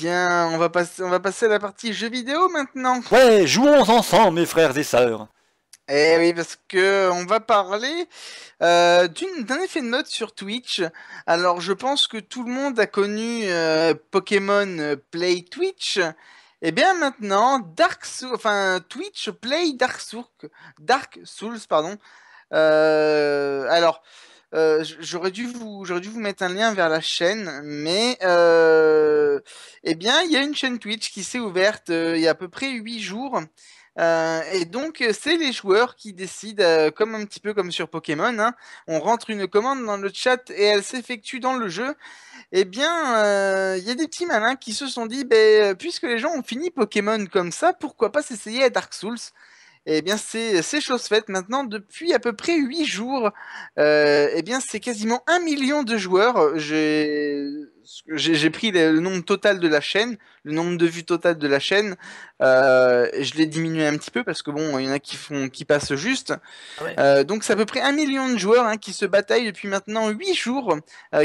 bien, on va passer à la partie jeux vidéo maintenant. Ouais, jouons ensemble, mes frères et sœurs. Eh oui, parce que on va parler d'un effet de mode sur Twitch. Alors, je pense que tout le monde a connu Pokémon Play Twitch. Eh bien, maintenant, Twitch Play Dark Souls, pardon. Alors, j'aurais dû vous mettre un lien vers la chaîne, mais eh bien, il y a une chaîne Twitch qui s'est ouverte il y a à peu près 8 jours. Et donc, c'est les joueurs qui décident, comme un petit peu comme sur Pokémon, hein. On rentre une commande dans le chat et elle s'effectue dans le jeu. Eh bien, il y a des petits malins qui se sont dit, ben, puisque les gens ont fini Pokémon comme ça, pourquoi pas s'essayer à Dark Souls? Eh bien, c'est chose faite maintenant depuis à peu près 8 jours. Eh bien, c'est quasiment 1 million de joueurs. J'ai pris le nombre total de la chaîne, le nombre de vues total de la chaîne. Et je l'ai diminué un petit peu parce que bon, il y en a qui passent juste. Ah ouais. Donc c'est à peu près 1 million de joueurs hein, qui se bataillent depuis maintenant 8 jours,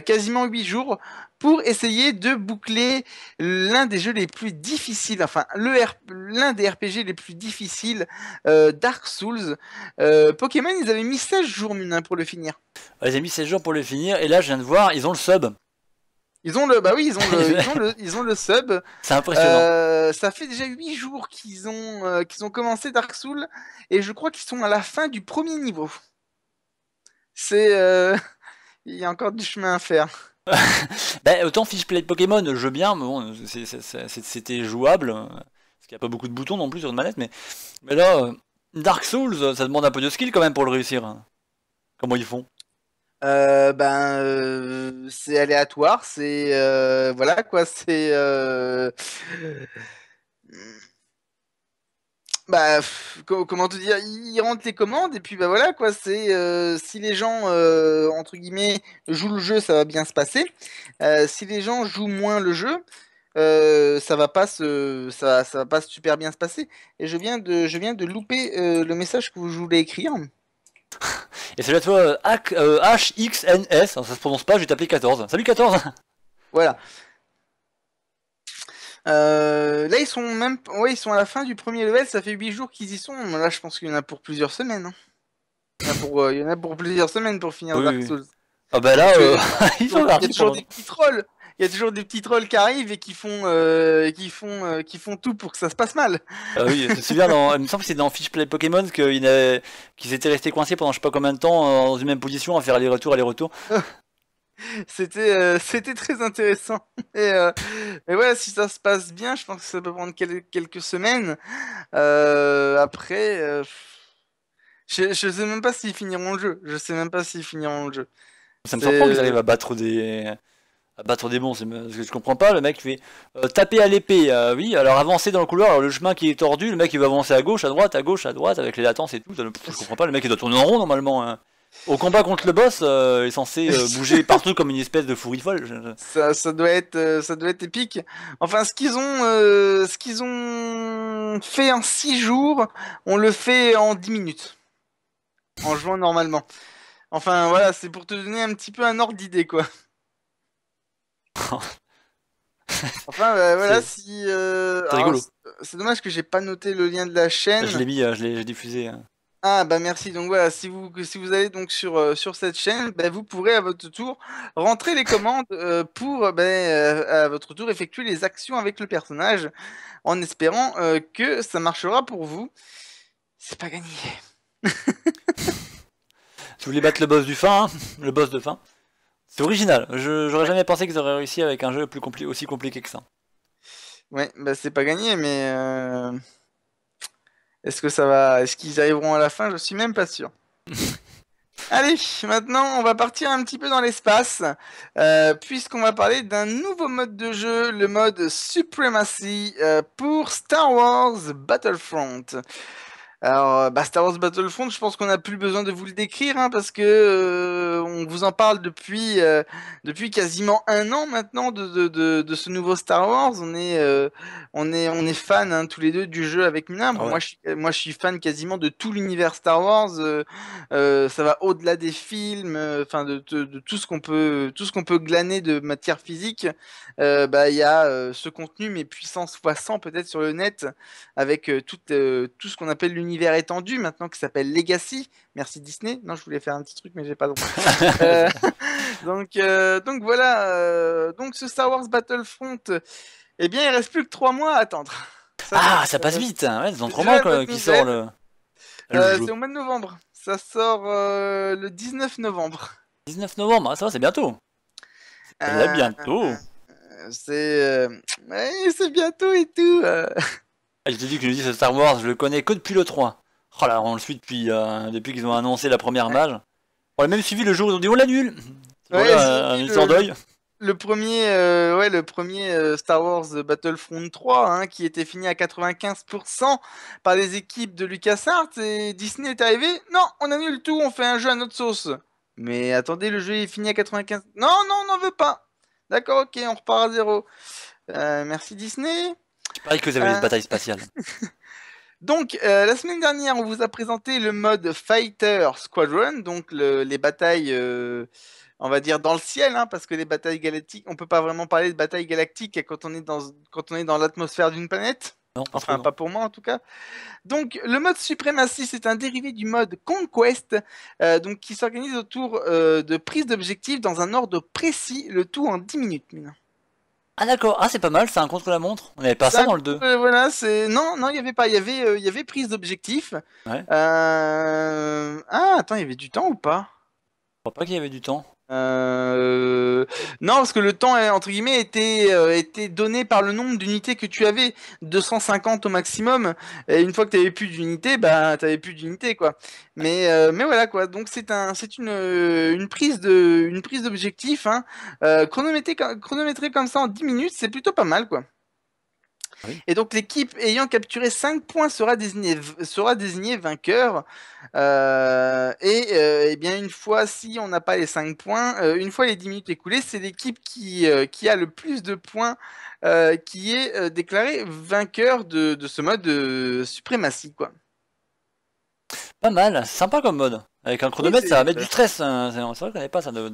quasiment 8 jours, pour essayer de boucler l'un des jeux les plus difficiles, enfin l'un des RPG les plus difficiles, Dark Souls. Pokémon, ils avaient mis 16 jours Munin pour le finir. Ouais, j'ai mis 16 jours pour le finir, et là, je viens de voir, ils ont le sub. Bah oui, ils ont le sub. C'est impressionnant. Ça fait déjà 8 jours qu'ils ont commencé Dark Souls, et je crois qu'ils sont à la fin du premier niveau. C'est, il y a encore du chemin à faire. Bah, autant Fishplay Pokémon, je veux bien, mais bon, c'était jouable. Parce qu'il n'y a pas beaucoup de boutons non plus sur une manette, mais là, Dark Souls, ça demande un peu de skill quand même pour le réussir, hein. Comment ils font? C'est aléatoire, voilà quoi, comment te dire, ils rentrent les commandes et puis bah voilà quoi, si les gens entre guillemets jouent le jeu, ça va bien se passer. Si les gens jouent moins le jeu, ça va pas super bien se passer. Et je viens de louper le message que je voulais écrire. Et c'est là, toi, HXNS, ça se prononce pas, je vais t'appeler 14. Salut 14! Voilà. Là, ouais, ils sont à la fin du premier level. Ça fait 8 jours qu'ils y sont. Là, je pense qu'il y en a pour plusieurs semaines, hein. Il y en a pour plusieurs semaines pour finir Oui, Dark oui. Souls. Ah bah là, Parce que ils sont il y a partis toujours pendant. des petits trolls. Il y a toujours des petits trolls qui arrivent et qui font tout pour que ça se passe mal. Ah oui, je me souviens, il me semble que c'est dans Fishplay Pokémon qu'ils étaient restés coincés pendant je sais pas combien de temps dans une même position à faire aller-retour, aller-retour. C'était très intéressant. Et, euh, mais voilà, si ça se passe bien, je pense que ça peut prendre quelques semaines. Après, je sais même pas s'ils finiront le jeu. Je sais même pas s'ils finiront le jeu. Ça me C'est surprend qu'ils arrivent à battre des monstres. Parce que je comprends pas, le mec fait taper à l'épée, oui, alors avancer dans le couloir, alors le chemin qui est tordu, le mec il va avancer à gauche, à gauche, à droite, avec les latences et tout. Je comprends pas, le mec il doit tourner en rond normalement, hein. Au combat contre le boss, il est censé bouger partout comme une espèce de fourri folle. ça doit être épique. Enfin, ce qu'ils ont fait en 6 jours, on le fait en 10 minutes, en jouant normalement. Enfin, voilà, c'est pour te donner un petit peu un ordre d'idée, quoi. Enfin, voilà, C'est si. c'est rigolo. C'est dommage que j'ai pas noté le lien de la Je chaîne. l'ai mis, j'ai diffusé, hein. Ah bah merci. Donc voilà, si vous allez donc sur cette chaîne, bah, vous pourrez à votre tour rentrer les commandes pour à votre tour effectuer les actions avec le personnage en espérant que ça marchera pour vous. C'est pas gagné. Je voulais battre le boss du fin, hein, le boss de fin. C'est original. J'aurais jamais pensé qu'ils auraient réussi avec un jeu aussi compliqué que ça. Ouais, bah c'est pas gagné, mais est-ce qu'ils arriveront à la fin? Je suis même pas sûr. Allez, maintenant on va partir un petit peu dans l'espace, puisqu'on va parler d'un nouveau mode de jeu, le mode Supremacy pour Star Wars Battlefront. Alors, Star Wars Battlefront, je pense qu'on n'a plus besoin de vous le décrire, hein, parce que on vous en parle depuis quasiment un an maintenant de ce nouveau Star Wars. On est fan hein, tous les deux du jeu avec Mina. Ah Bon, ouais. moi, je suis fan quasiment de tout l'univers Star Wars. Ça va au-delà des films, enfin de tout ce qu'on peut glaner de matière physique. Bah, il y a ce contenu, mais puissance fois 100 peut-être sur le net, avec tout ce qu'on appelle l'univers étendu maintenant, qui s'appelle Legacy. Merci Disney. Non, je voulais faire un petit truc, mais j'ai pas le droit. Euh, donc voilà. Donc ce Star Wars Battlefront, eh bien, il reste plus que 3 mois à attendre. Ça, Ah, ça passe vite, hein. Ouais, dans c'est 3 mois déjà une bonne qu'il sort nouvelle. le jeu. C'est au mois de novembre. Ça sort le 19 novembre. 19 novembre, ah, ça va, c'est bientôt. C'est là Euh, bientôt. ouais, c'est bientôt et tout. Ah, je t'ai dit que je dis ce Star Wars, je le connais que depuis le 3. Oh là, on le suit depuis qu'ils ont annoncé la première mage. On a même suivi le jour où ils ont dit on l'annule. Ouais, Voilà, une histoire d'œil. le premier Star Wars Battlefront 3, hein, qui était fini à 95% par les équipes de LucasArts, et Disney est arrivé. Non, on annule tout, on fait un jeu à notre sauce. Mais attendez, le jeu est fini à 95. Non, non, on n'en veut pas. D'accord, ok, on repart à zéro. Merci Disney. Il paraît que vous avez les Euh, batailles spatiales. donc, la semaine dernière, on vous a présenté le mode Fighter Squadron, donc les batailles, on va dire dans le ciel, hein, parce que les batailles galactiques, on peut pas vraiment parler de batailles galactiques quand on est dans l'atmosphère d'une planète. Non, pas trop, Enfin, non. pas pour moi en tout cas. Donc, le mode Supremacy, c'est un dérivé du mode Conquest, donc qui s'organise autour de prise d'objectifs dans un ordre précis, le tout en 10 minutes. Mina. Ah d'accord, ah c'est pas mal, c'est un contre-la-montre. On avait pas ça Ça, dans le 2. voilà, c'est non, non, il y avait pas, il y avait prise d'objectif. Ouais, je Ah, attends, il y avait du temps ou pas? crois pas qu'il y avait du temps. Euh, Non, parce que le temps, entre guillemets, était donné par le nombre d'unités que tu avais, 250 au maximum. Et une fois que tu avais plus d'unités, bah, t'avais plus d'unités, quoi. Mais voilà, quoi. Donc c'est une prise d'objectif, hein, chronométrée comme ça en 10 minutes, c'est plutôt pas mal, quoi. Ah oui. Et donc l'équipe ayant capturé 5 points sera désignée vainqueur. Et bien une fois, si on n'a pas les 5 points, une fois les 10 minutes écoulées, c'est l'équipe qui a le plus de points qui est déclaré vainqueur de ce mode de suprématie, quoi. Pas mal, sympa comme mode. Avec un Oui, chronomètre, ça va mettre du stress, hein. C'est vrai qu'on n'avait pas ça de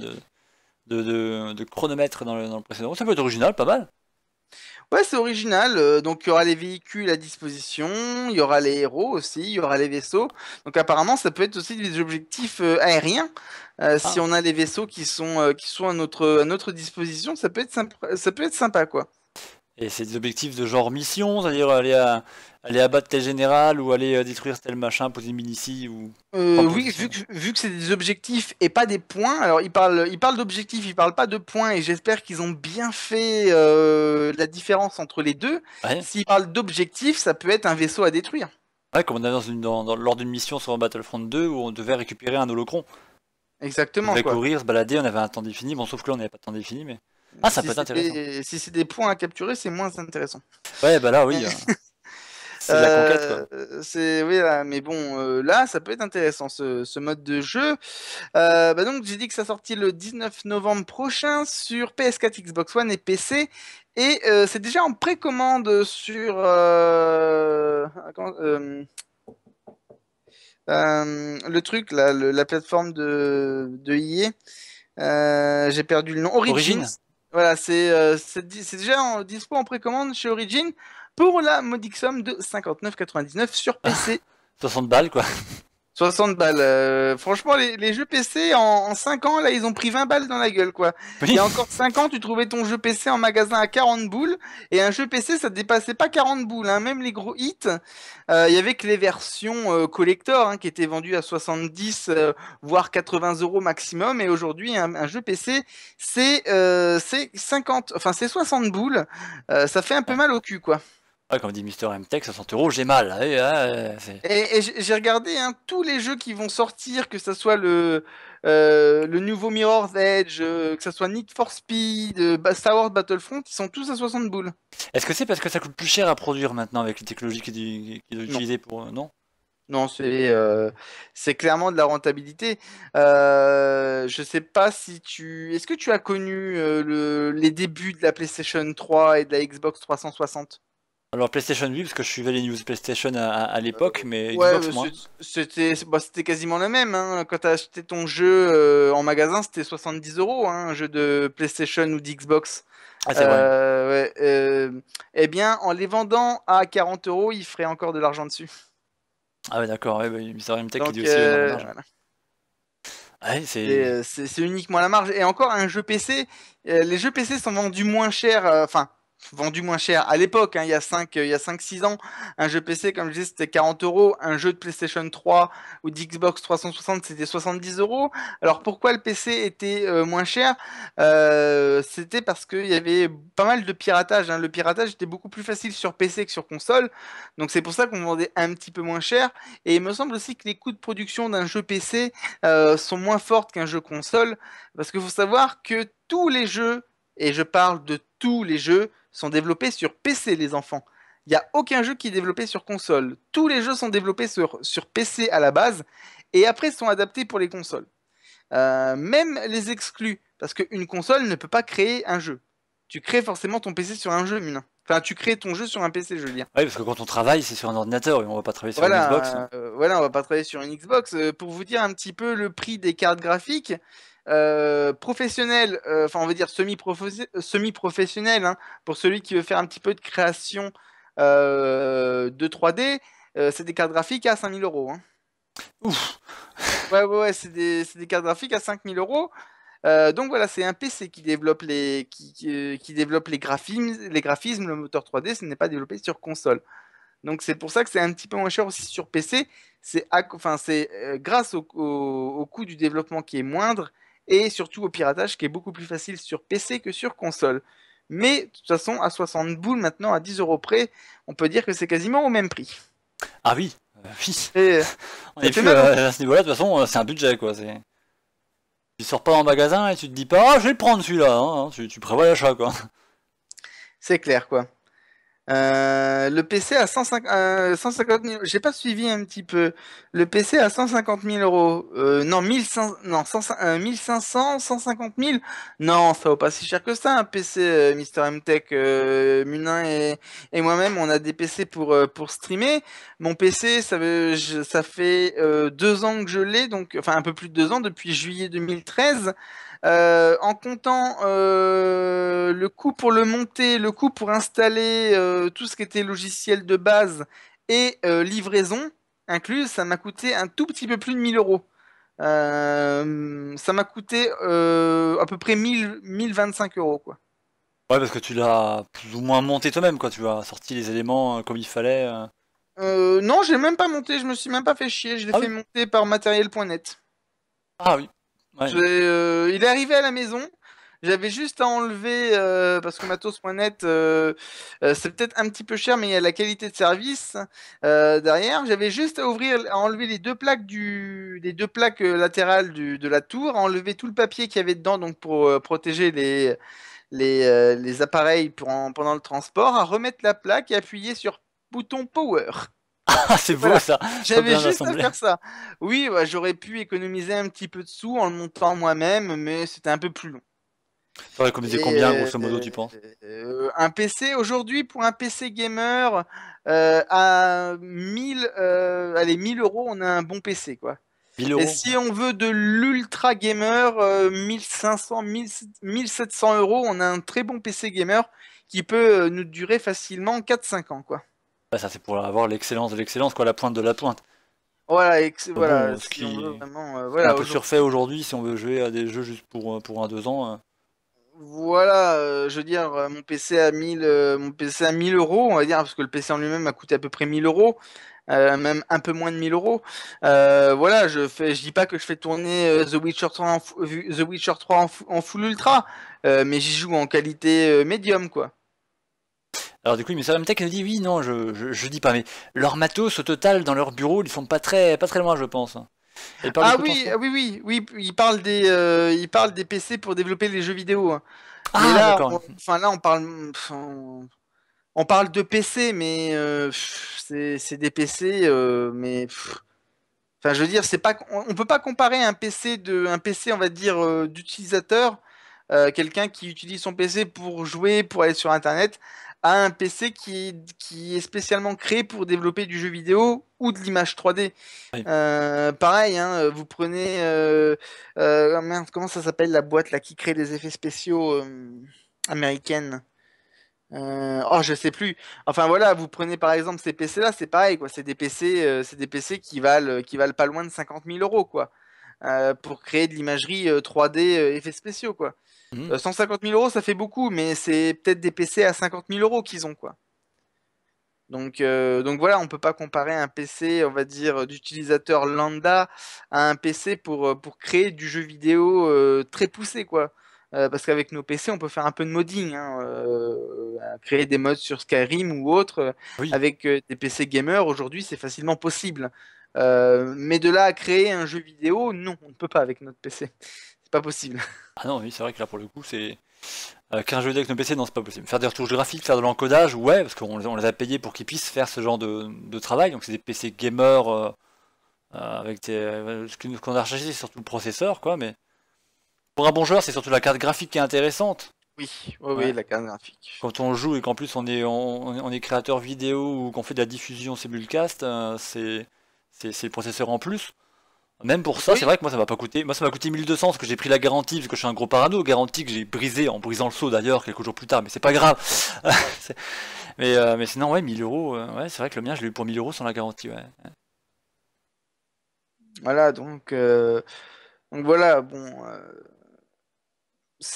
chronomètre dans le précédent. Ça peut être original, pas mal. ouais, c'est original. Donc il y aura les véhicules à disposition, il y aura les héros aussi, il y aura les vaisseaux. Donc apparemment, ça peut être aussi des objectifs aériens. Si Ah. on a les vaisseaux qui sont à notre disposition, ça peut être sympa, quoi. Et c'est des objectifs de genre mission, c'est-à-dire aller abattre tel général ou aller détruire tel machin, poser une milicie ou prendre Oui, position. vu que c'est des objectifs et pas des points, alors il parle d'objectifs, il parle pas de points, et j'espère qu'ils ont bien fait la différence entre les deux. Ouais, S'il parle d'objectifs, ça peut être un vaisseau à détruire. ouais, comme on a lors d'une mission sur Battlefront 2 où on devait récupérer un holocron. On Exactement, devait quoi. courir, se balader, on avait un temps défini. Bon, sauf que là, on n'avait pas de temps défini, mais. Ah, ça peut être intéressant. Si c'est des points à capturer, c'est moins intéressant. Ouais, bah là, oui, c'est de la conquête, quoi. Oui, là, mais bon, là, ça peut être intéressant ce mode de jeu. Bah donc, j'ai dit que ça sortit le 19 novembre prochain sur PS4, Xbox One et PC. Et c'est déjà en précommande sur le truc, là, la plateforme de EA. J'ai perdu le nom. Origins. Origine? Voilà, c'est déjà dispo en précommande chez Origin pour la modique somme de 59,99 sur PC. 60 balles, quoi. 60 balles. Franchement, les jeux PC en 5 ans, là, ils ont pris 20 balles dans la gueule, quoi. Il y Oui. a encore 5 ans, tu trouvais ton jeu PC en magasin à 40 boules, et un jeu PC, ça dépassait pas 40 boules, hein. Même les gros hits, il y avait que les versions collector, hein, qui étaient vendues à 70, voire 80 euros maximum, et aujourd'hui, un jeu PC, c'est 50, enfin, c'est 60 boules. Ça fait un peu Ouais, mal au cul, quoi. ouais, comme dit Mister MTech, 60 €, j'ai mal. Ouais, ouais, Et j'ai regardé hein, tous les jeux qui vont sortir, que ce soit le nouveau Mirror's Edge, que ce soit Need for Speed, Star Wars Battlefront, ils sont tous à 60 boules. Est-ce que c'est parce que ça coûte plus cher à produire maintenant avec les technologies qui sont Non. utilisées pour. Non? Non, c'est clairement de la rentabilité. Je sais pas si tu... Est-ce que tu as connu les débuts de la PlayStation 3 et de la Xbox 360? Alors PlayStation oui, parce que je suivais les news PlayStation à l'époque, mais Ouais, Xbox moins. c'était quasiment le même, hein. Quand tu as acheté ton jeu en magasin, c'était 70 € hein, un jeu de PlayStation ou d'Xbox. Ah c'est vrai. Ouais, eh bien, en les vendant à 40 €, ils feraient encore de l'argent dessus. Ah ouais d'accord, ouais, bah, Mister Tech il est Donc, aussi dans la marge. voilà. Ouais, Et, c'est... c'est uniquement la marge. Et encore, un jeu PC, les jeux PC sont vendus moins cher, enfin, vendus moins cher à l'époque, hein, il y a 5 6 ans. Un jeu PC, comme je disais, c'était 40 €. Un jeu de PlayStation 3 ou d'Xbox 360, c'était 70 €. Alors pourquoi le PC était moins cher? C'était parce qu'il y avait pas mal de piratage, hein. Le piratage était beaucoup plus facile sur PC que sur console. Donc c'est pour ça qu'on vendait un petit peu moins cher. Et il me semble aussi que les coûts de production d'un jeu PC sont moins fortes qu'un jeu console, parce qu'il faut savoir que tous les jeux, et je parle de tous les jeux, sont développés sur PC, les enfants. Il n'y a aucun jeu qui est développé sur console. Tous les jeux sont développés sur PC à la base, et après sont adaptés pour les consoles. Même les exclus, parce qu'une console ne peut pas créer un jeu. Tu crées forcément ton PC sur un jeu, Mina. Enfin, tu crées ton jeu sur un PC, je veux dire. Ouais, parce que quand on travaille, c'est sur un ordinateur et on va pas travailler sur une Xbox. Voilà, on va pas travailler sur une Xbox. Pour vous dire un petit peu le prix des cartes graphiques professionnelles, enfin on va dire semi-professionnelles, hein, pour celui qui veut faire un petit peu de création de 3D, c'est des cartes graphiques à 5000 € hein. Ouf! Ouais, c'est des cartes graphiques à 5000 €. Donc voilà, c'est un PC qui développe qui développe les graphismes, le moteur 3D, ce n'est pas développé sur console. Donc c'est pour ça que c'est un petit peu moins cher aussi sur PC. C'est grâce au coût du développement qui est moindre et surtout au piratage qui est beaucoup plus facile sur PC que sur console. Mais de toute façon, à 60 boules maintenant, à 10 € près, on peut dire que c'est quasiment au même prix. Ah oui, oui. Et On ça est fait plus mal au... à ce niveau-là, de toute façon, c'est un budget quoi. Tu sors pas en magasin et tu te dis pas, ah, je vais le prendre celui-là, hein. Tu prévois l'achat quoi. C'est clair, quoi. Le PC à 150 000, j'ai pas suivi un petit peu. Le PC à 150 000 €. Non, 1500, non, 1500, 150 000. Non, ça vaut pas si cher que ça, un PC, Mister MTech. Munin et moi-même, on a des PC pour streamer. Mon PC, ça fait 2 ans que je l'ai, donc, enfin un peu plus de 2 ans, depuis juillet 2013. En comptant le coût pour le monter, le coût pour installer tout ce qui était logiciel de base et livraison incluse, ça m'a coûté un tout petit peu plus de 1000 €. Ça m'a coûté à peu près 1025 € quoi. Ouais, parce que tu l'as plus ou moins monté toi-même quoi. Tu as sorti les éléments comme il fallait. Non, j'ai même pas monté, je me suis même pas fait chier, je l'ai Ah fait oui, monter par matériel.net. ah oui. Ouais. Il est arrivé à la maison. J'avais juste à enlever, parce que matos.net, c'est peut-être un petit peu cher, mais il y a la qualité de service derrière. J'avais juste à enlever les deux plaques latérales de la tour, à enlever tout le papier qu'il y avait dedans, donc pour protéger les appareils pendant le transport, à remettre la plaque et appuyer sur bouton power. Ah, c'est Et beau voilà, ça. Pas j'avais bien juste à assemblé. faire ça. Oui, ouais, j'aurais pu économiser un petit peu de sous en le montant moi-même, mais c'était un peu plus long. Ça aurait économisé Et combien grosso modo tu penses? un PC, aujourd'hui, pour un PC gamer, à 1000, allez, 1000 €, on a un bon PC, quoi. 1000 Et euros. si on veut de l'ultra gamer, 1500, 1700 €, on a un très bon PC gamer qui peut nous durer facilement 4 5 ans, quoi. Bah, ça c'est pour avoir l'excellence de l'excellence quoi, la pointe de la pointe. Voilà, Bon, voilà, ce si on veut qui vraiment, est un voilà, peu aujourd'hui. surfait aujourd'hui si on veut jouer à des jeux juste pour un 2 ans. Voilà, je veux dire, mon PC à 1000 €, on va dire, parce que le PC en lui-même a coûté à peu près 1000 €, même un peu moins de 1000 €. Voilà, je dis pas que je fais tourner The Witcher 3 en full ultra, mais j'y joue en qualité médium, quoi. Alors du coup, mais Tech nous dit oui, non, je dis pas, mais leur matos au total dans leur bureau, ils sont pas très loin, je pense. Et ils parlent du Ah oui, potentiel. ah oui, oui, oui, il parle des PC pour développer les jeux vidéo, hein. Mais Ah, là, d'accord. enfin là, on parle de PC, mais c'est des PC, mais enfin, je veux dire, c'est pas, on peut pas comparer un PC, on va dire, d'utilisateur, quelqu'un qui utilise son PC pour jouer, pour aller sur Internet, à un PC qui est spécialement créé pour développer du jeu vidéo ou de l'image 3D. Oui. Pareil, hein, vous prenez, merde, comment ça s'appelle la boîte là qui crée des effets spéciaux américaine? Oh, je sais plus. Enfin voilà, vous prenez par exemple ces PC-là, c'est pareil, quoi. C'est des PC qui valent pas loin de 50 000 € quoi, pour créer de l'imagerie 3D effets spéciaux, quoi. Mhm. 150 000 €, ça fait beaucoup, mais c'est peut-être des PC à 50 000 € qu'ils ont, quoi. Donc voilà, on peut pas comparer un PC, on va dire, d'utilisateur lambda à un PC pour créer du jeu vidéo très poussé, quoi. Parce qu'avec nos PC, on peut faire un peu de modding, hein, créer des mods sur Skyrim ou autre. Oui. Avec des PC gamers, aujourd'hui, c'est facilement possible. Mais de là à créer un jeu vidéo, non, on ne peut pas avec notre PC. C'est pas possible. Ah non, oui, c'est vrai que là pour le coup, c'est. Qu'un jeu avec nos PC, non, c'est pas possible. Faire des retouches graphiques, faire de l'encodage, ouais, parce on les a payés pour qu'ils puissent faire ce genre de travail. Donc c'est des PC gamers avec ce qu'on a recherché, c'est surtout le processeur, quoi. Mais pour un bon joueur, c'est surtout la carte graphique qui est intéressante. Oui, oui, Ouais. oui, la carte graphique. Quand on joue et qu'en plus on est créateur vidéo ou qu'on fait de la diffusion simulcast, c'est le processeur en plus. Même pour ça, c'est Oui, vrai que moi ça m'a pas coûté. Moi ça m'a coûté 1200 parce que j'ai pris la garantie, parce que je suis un gros parano, garantie que j'ai brisé en brisant le seau d'ailleurs quelques jours plus tard, mais c'est pas grave. C'est- mais sinon, ouais, 1000 €, ouais, c'est vrai que le mien je l'ai eu pour 1000 € sans la garantie, ouais. voilà, donc voilà, bon,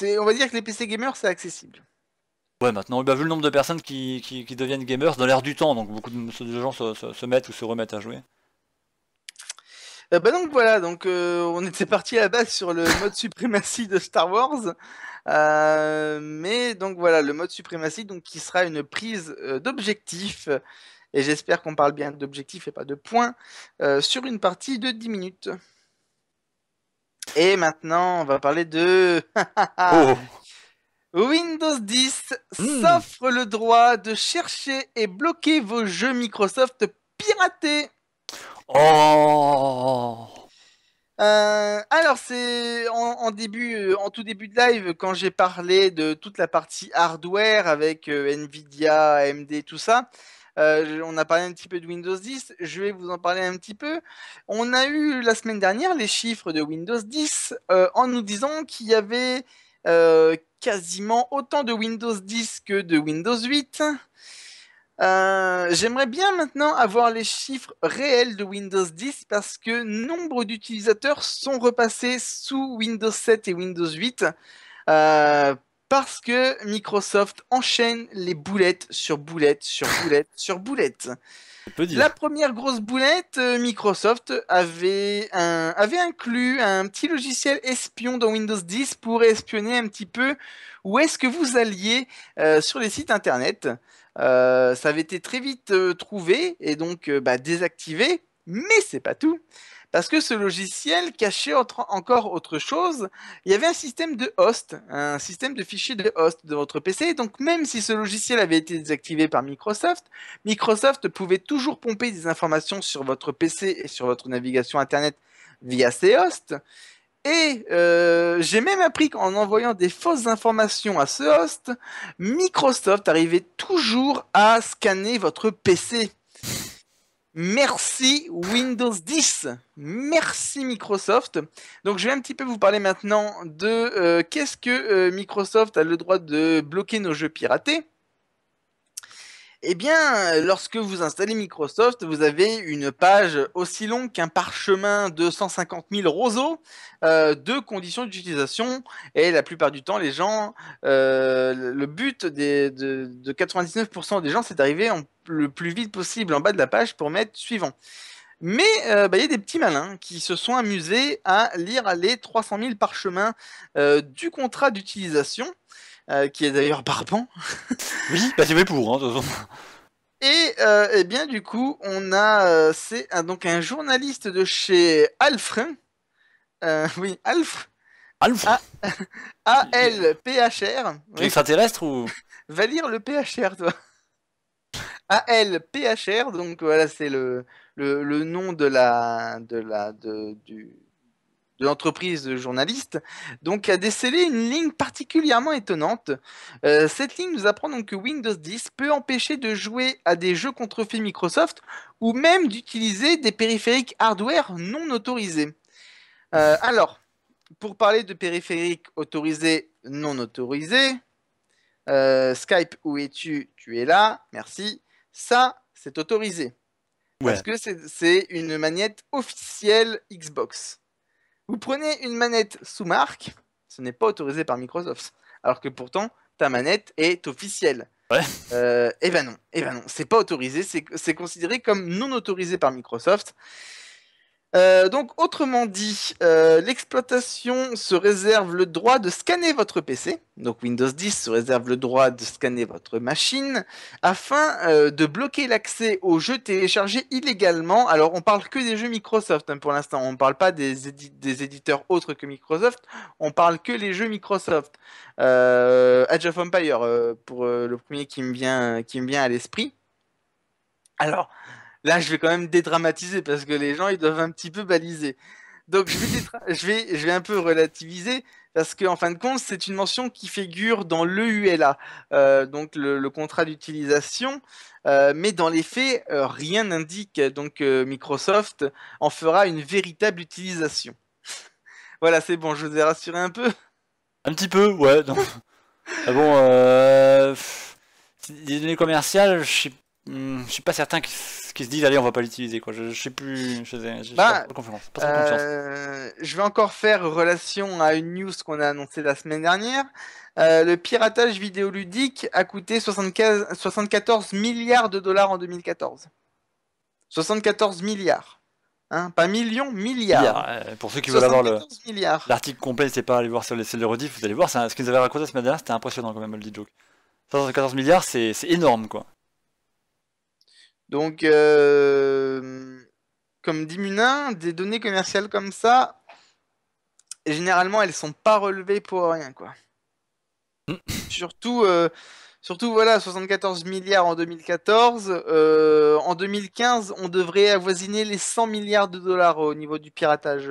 on va dire que les PC gamers, c'est accessible. Ouais, maintenant, bah, vu le nombre de personnes qui deviennent gamers dans l'air du temps, donc beaucoup de gens se mettent ou se remettent à jouer. Bah donc voilà, on était parti à la base sur le mode suprématie de Star Wars. Mais donc voilà, le mode suprématie donc, qui sera une prise d'objectif, et j'espère qu'on parle bien d'objectif et pas de points, sur une partie de 10 minutes. Et maintenant, on va parler de Oh! Windows 10 Hmm. s'offre le droit de chercher et bloquer vos jeux Microsoft piratés. Oh! Alors c'est en tout début de live quand j'ai parlé de toute la partie hardware avec Nvidia, AMD, tout ça. On a parlé un petit peu de Windows 10. Je vais vous en parler un petit peu. On a eu la semaine dernière les chiffres de Windows 10 en nous disant qu'il y avait quasiment autant de Windows 10 que de Windows 8. J'aimerais bien maintenant avoir les chiffres réels de Windows 10 parce que nombre d'utilisateurs sont repassés sous Windows 7 et Windows 8 euh, parce que Microsoft enchaîne les boulettes sur boulettes sur boulettes sur boulettes. C'est peu La dire. première grosse boulette, Microsoft avait inclus un petit logiciel espion dans Windows 10 pour espionner un petit peu où est-ce que vous alliez sur les sites internet. Ça avait été très vite trouvé et donc désactivé, mais c'est pas tout. Parce que ce logiciel cachait encore autre chose. Il y avait un système de host, un système de fichiers de host de votre PC. Donc même si ce logiciel avait été désactivé par Microsoft, Microsoft pouvait toujours pomper des informations sur votre PC et sur votre navigation Internet via ces hosts. Et j'ai même appris qu'en envoyant des fausses informations à ce host, Microsoft arrivait toujours à scanner votre PC. Merci Windows 10. Merci Microsoft. Donc je vais un petit peu vous parler maintenant de qu'est-ce que Microsoft a le droit de bloquer nos jeux piratés. Eh bien, lorsque vous installez Microsoft, vous avez une page aussi longue qu'un parchemin de 150 000 roseaux de conditions d'utilisation. Et la plupart du temps, les gens, le but de 99% des gens, c'est d'arriver le plus vite possible en bas de la page pour mettre suivant. Mais il y a des petits malins qui se sont amusés à lire les 300 000 parchemins du contrat d'utilisation, qui est d'ailleurs barbant. Oui, bah c'est fait pour, hein, de toute façon. Et eh bien du coup, on a donc un journaliste de chez Alfre, oui Alf, A Alf! A L P H R, oui, Extraterrestre ou. va lire le P H R toi. ALPHR, donc voilà, c'est le nom de l'entreprise de journaliste, donc a décelé une ligne particulièrement étonnante. Cette ligne nous apprend donc que Windows 10 peut empêcher de jouer à des jeux contrefaits Microsoft ou même d'utiliser des périphériques hardware non autorisés. Alors, pour parler de périphériques autorisés, non autorisés, Skype, où es-tu? Tu es là, merci. Ça, c'est autorisé. Parce Ouais. que c'est une manette officielle Xbox. Vous prenez une manette sous marque, ce n'est pas autorisé par Microsoft. Alors que pourtant, ta manette est officielle. Ouais. Eh ben non, c'est pas autorisé, c'est considéré comme non autorisé par Microsoft. Donc, autrement dit, l'exploitation se réserve le droit de scanner votre PC. Donc, Windows 10 se réserve le droit de scanner votre machine afin de bloquer l'accès aux jeux téléchargés illégalement. Alors, on parle que des jeux Microsoft hein, pour l'instant. On ne parle pas des éditeurs autres que Microsoft. On parle que les jeux Microsoft. Age of Empire pour le premier qui me vient à l'esprit. Alors, là, je vais quand même dédramatiser parce que les gens, ils doivent un petit peu baliser. Donc, je vais un peu relativiser parce qu'en fin de compte, c'est une mention qui figure dans l'EULA, donc le contrat d'utilisation. Mais dans les faits, rien n'indique donc Microsoft en fera une véritable utilisation. Voilà, c'est bon, je vous ai rassuré un peu. Un petit peu, ouais. Non. Ah bon, les données commerciales, je suis pas certain qu'ils se disent, allez, on va pas l'utiliser, quoi. Je sais plus, j'ai pas Bah, trop confiance. Pas trop confiance. je vais encore faire relation à une news qu'on a annoncée la semaine dernière. Le piratage vidéoludique a coûté 74 milliards de dollars en 2014. 74 milliards. Hein, pas millions, milliards. Milliards. Pour ceux qui veulent avoir 74 milliards. l'article complet, n'hésitez pas à aller voir sur les rediff, vous allez voir, ce qu'ils nous avaient raconté la semaine dernière, c'était impressionnant quand même, le joke. 114 milliards, c'est énorme, quoi. Donc, comme dit Munin, des données commerciales comme ça, généralement, elles sont pas relevées pour rien, quoi. Surtout, surtout voilà, 74 milliards en 2014. En 2015, on devrait avoisiner les 100 milliards de dollars au niveau du piratage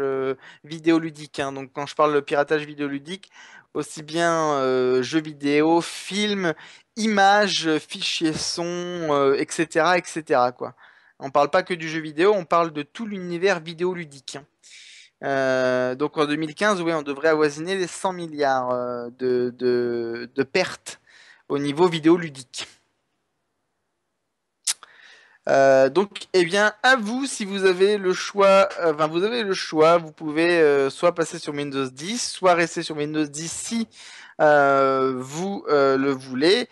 vidéoludique. Hein. Donc quand je parle de piratage vidéoludique, aussi bien jeux vidéo, films, images, fichiers son, etc., etc., quoi. On parle pas que du jeu vidéo, on parle de tout l'univers vidéoludique. Hein. Donc en 2015, oui, on devrait avoisiner les 100 milliards de pertes au niveau vidéoludique. Donc, eh bien, à vous, si vous avez le choix, enfin, vous avez le choix, vous pouvez soit passer sur Windows 10, soit rester sur Windows 10 si vous le voulez.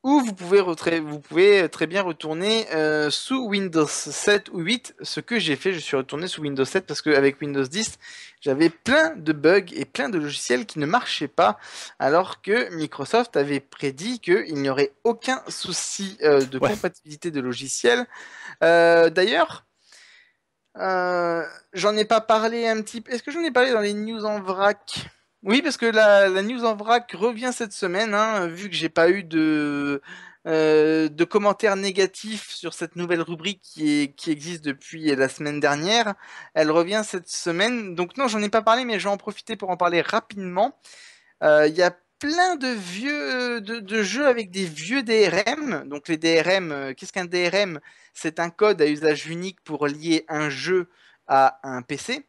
Ou vous pouvez très bien retourner sous Windows 7 ou 8, ce que j'ai fait, je suis retourné sous Windows 7 parce qu'avec Windows 10, j'avais plein de bugs et plein de logiciels qui ne marchaient pas, alors que Microsoft avait prédit qu'il n'y aurait aucun souci de Ouais. compatibilité de logiciels. D'ailleurs, j'en ai pas parlé un petit peu. Est-ce que j'en ai parlé dans les news en vrac? Oui, parce que la news en vrac revient cette semaine, hein, vu que j'ai pas eu de commentaires négatifs sur cette nouvelle rubrique qui existe depuis la semaine dernière. Elle revient cette semaine. Donc non, j'en ai pas parlé, mais je vais en profiter pour en parler rapidement. Il y a plein de de jeux avec des vieux DRM. Donc les DRM, qu'est-ce qu'un DRM? C'est un code à usage unique pour lier un jeu à un PC.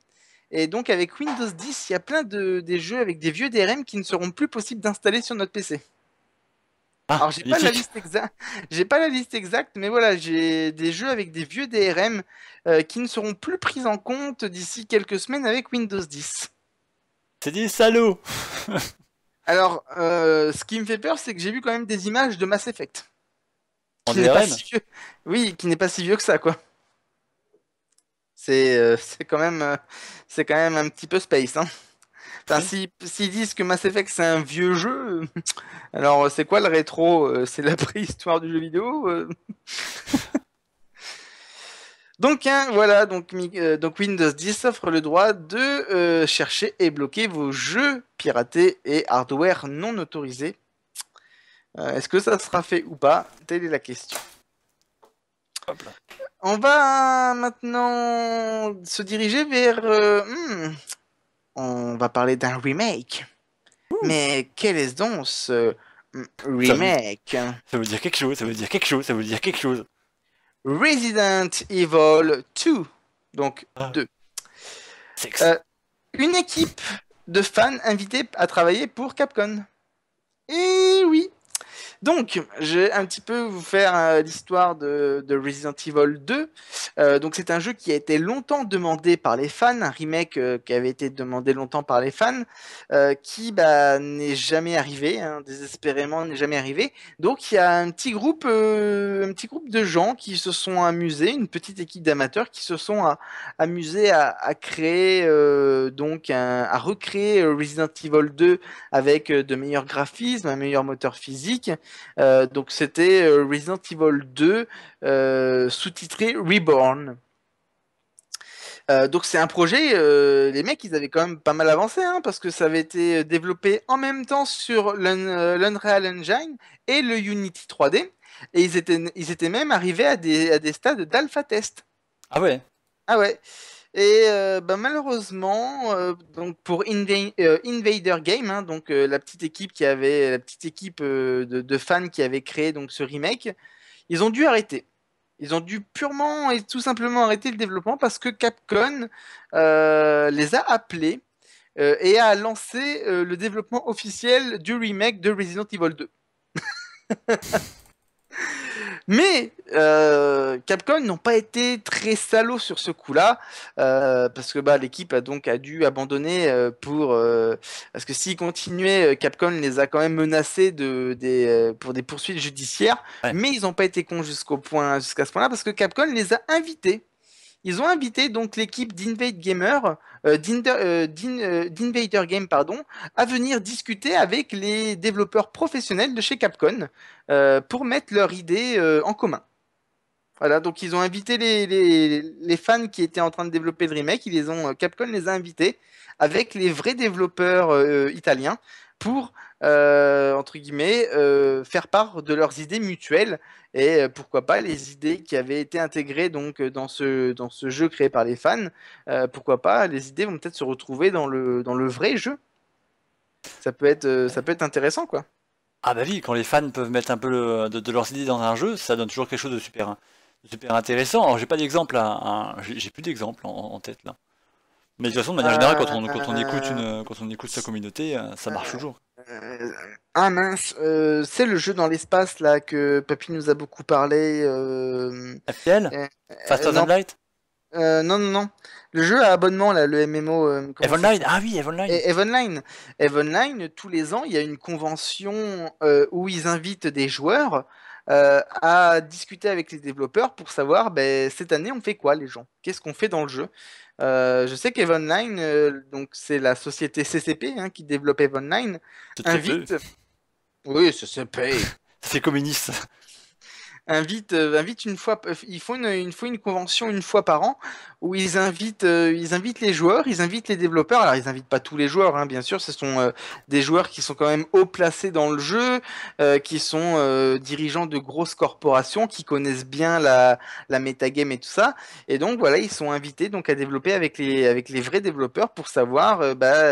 Et donc avec Windows 10, il y a plein des jeux avec des vieux DRM qui ne seront plus possibles d'installer sur notre PC. Ah, Alors magnifique. j'ai pas la liste exacte, mais voilà, j'ai des jeux avec des vieux DRM qui ne seront plus pris en compte d'ici quelques semaines avec Windows 10. C'est des salauds. Alors, ce qui me fait peur, c'est que j'ai vu quand même des images de Mass Effect, En qui n'est pas DRM? si vieux. Oui, qui n'est pas si vieux que ça, quoi. C'est quand même un petit peu space, hein. Enfin, Oui. si, s'ils disent que Mass Effect c'est un vieux jeu, alors c'est quoi le rétro? C'est la préhistoire du jeu vidéo? Donc, hein, voilà, donc Windows 10 offre le droit de chercher et bloquer vos jeux piratés et hardware non autorisés. Est-ce que ça sera fait ou pas? Telle est la question. Hop là. On va maintenant se diriger vers... on va parler d'un remake. Mais quel est donc ce Ça veut, remake? ça veut dire quelque chose, ça veut dire quelque chose, ça veut dire quelque chose. Resident Evil 2. Donc Ah, 2. sexe. Euh, une équipe de fans invités à travailler pour Capcom. Et oui, donc, je vais un petit peu vous faire l'histoire de Resident Evil 2. Donc, c'est un jeu qui a été longtemps demandé par les fans, un remake qui avait été demandé longtemps par les fans, qui n'est jamais arrivé, hein, désespérément n'est jamais arrivé. Donc, il y a un petit groupe de gens qui se sont amusés, une petite équipe d'amateurs qui se sont amusés à créer, à recréer Resident Evil 2 avec de meilleurs graphismes, un meilleur moteur physique. Donc c'était Resident Evil 2 sous-titré Reborn. Donc c'est un projet, les mecs ils avaient quand même pas mal avancé hein, parce que ça avait été développé en même temps sur l'Unreal Engine et le Unity 3D et ils étaient même arrivés à des stades d'alpha test. Ah ouais. Ah ouais. Et malheureusement, donc pour Invader Game, hein, donc la petite équipe de fans qui avait créé donc ce remake, ils ont dû arrêter. Ils ont dû purement et tout simplement arrêter le développement parce que Capcom les a appelés et a lancé le développement officiel du remake de Resident Evil 2. Mais Capcom n'ont pas été très salauds sur ce coup-là, parce que l'équipe a dû abandonner parce que s'ils continuaient, Capcom les a quand même menacés pour des poursuites judiciaires, Ouais. mais ils n'ont pas été cons jusqu'à ce point-là, parce que Capcom les a invités. Ils ont invité donc l'équipe d'Invader Game, pardon, à venir discuter avec les développeurs professionnels de chez Capcom pour mettre leurs idées en commun. Voilà, donc ils ont invité les fans qui étaient en train de développer le remake, Capcom les a invités avec les vrais développeurs italiens pour, entre guillemets, faire part de leurs idées mutuelles et pourquoi pas les idées qui avaient été intégrées donc dans ce jeu créé par les fans, pourquoi pas les idées vont peut-être se retrouver dans le vrai jeu. Ça peut être intéressant quoi. Ah bah oui, quand les fans peuvent mettre un peu de leurs idées dans un jeu, ça donne toujours quelque chose de super intéressant. Alors j'ai pas d'exemple j'ai plus d'exemple en tête là. Mais de toute façon, de manière générale, quand on écoute sa communauté, ça marche toujours. Euh, ah mince, c'est le jeu dans l'espace là que Papy nous a beaucoup parlé. FTL? Euh, Faster Than non, Light? non. Le jeu à abonnement là, le MMO, comment Eve ça Online? s'appelle? Ah oui, Eve Online! Eve Online. Eve Online, tous les ans, il y a une convention où ils invitent des joueurs à discuter avec les développeurs pour savoir cette année on fait quoi les gens? Qu'est-ce qu'on fait dans le jeu? Je sais qu'Eve Online, donc c'est la société CCP hein, qui développe Eve Online, C'est très peu. invite. Oui, CCP. C'est communiste. Invite une fois, ils font une convention une fois par an où ils invitent les joueurs, ils invitent les développeurs. Alors ils invitent pas tous les joueurs, hein, bien sûr, ce sont des joueurs qui sont quand même haut placés dans le jeu, qui sont dirigeants de grosses corporations, qui connaissent bien la metagame et tout ça. Et donc voilà, ils sont invités donc à développer avec les vrais développeurs pour savoir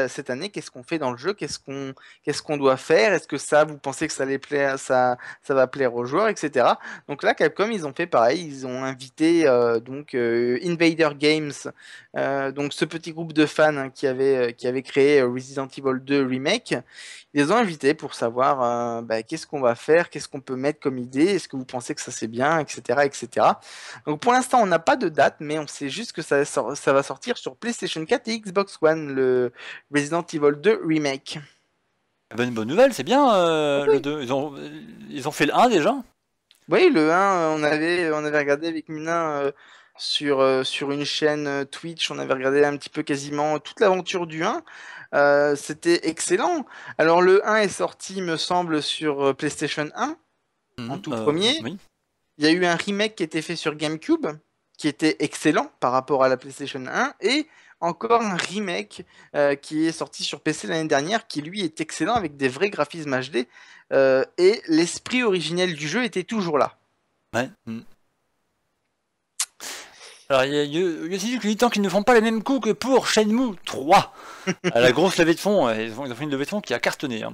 cette année qu'est-ce qu'on fait dans le jeu, qu'est-ce qu'on doit faire, est-ce que ça, vous pensez que ça les plaît, ça va plaire aux joueurs, etc. Donc là, Capcom, ils ont fait pareil. Ils ont invité Invader Games, donc ce petit groupe de fans hein, qui avait créé Resident Evil 2 Remake. Ils les ont invités pour savoir qu'est-ce qu'on va faire, qu'est-ce qu'on peut mettre comme idée, est-ce que vous pensez que ça c'est bien, etc., etc. Donc pour l'instant, on n'a pas de date, mais on sait juste que ça va sortir sur PlayStation 4 et Xbox One, le Resident Evil 2 Remake. Bonne nouvelle, c'est bien le Oui. 2. Ils ont fait le 1 déjà? Oui, le 1, on avait regardé avec Mina sur une chaîne Twitch, on avait regardé un petit peu quasiment toute l'aventure du 1. C'était excellent. Alors le 1 est sorti, me semble, sur PlayStation 1 en Mhm, tout premier. oui. Il y a eu un remake qui était fait sur GameCube, qui était excellent par rapport à la PlayStation 1, et encore un remake qui est sorti sur PC l'année dernière, qui lui est excellent avec des vrais graphismes HD, et l'esprit originel du jeu était toujours là. Ouais. Mhm. Alors, il y a aussi qui dit tant qu'ils ne font pas les mêmes coups que pour Shenmue 3. À la grosse levée de fonds, ils ont fait une levée de fonds qui a cartonné. Hein.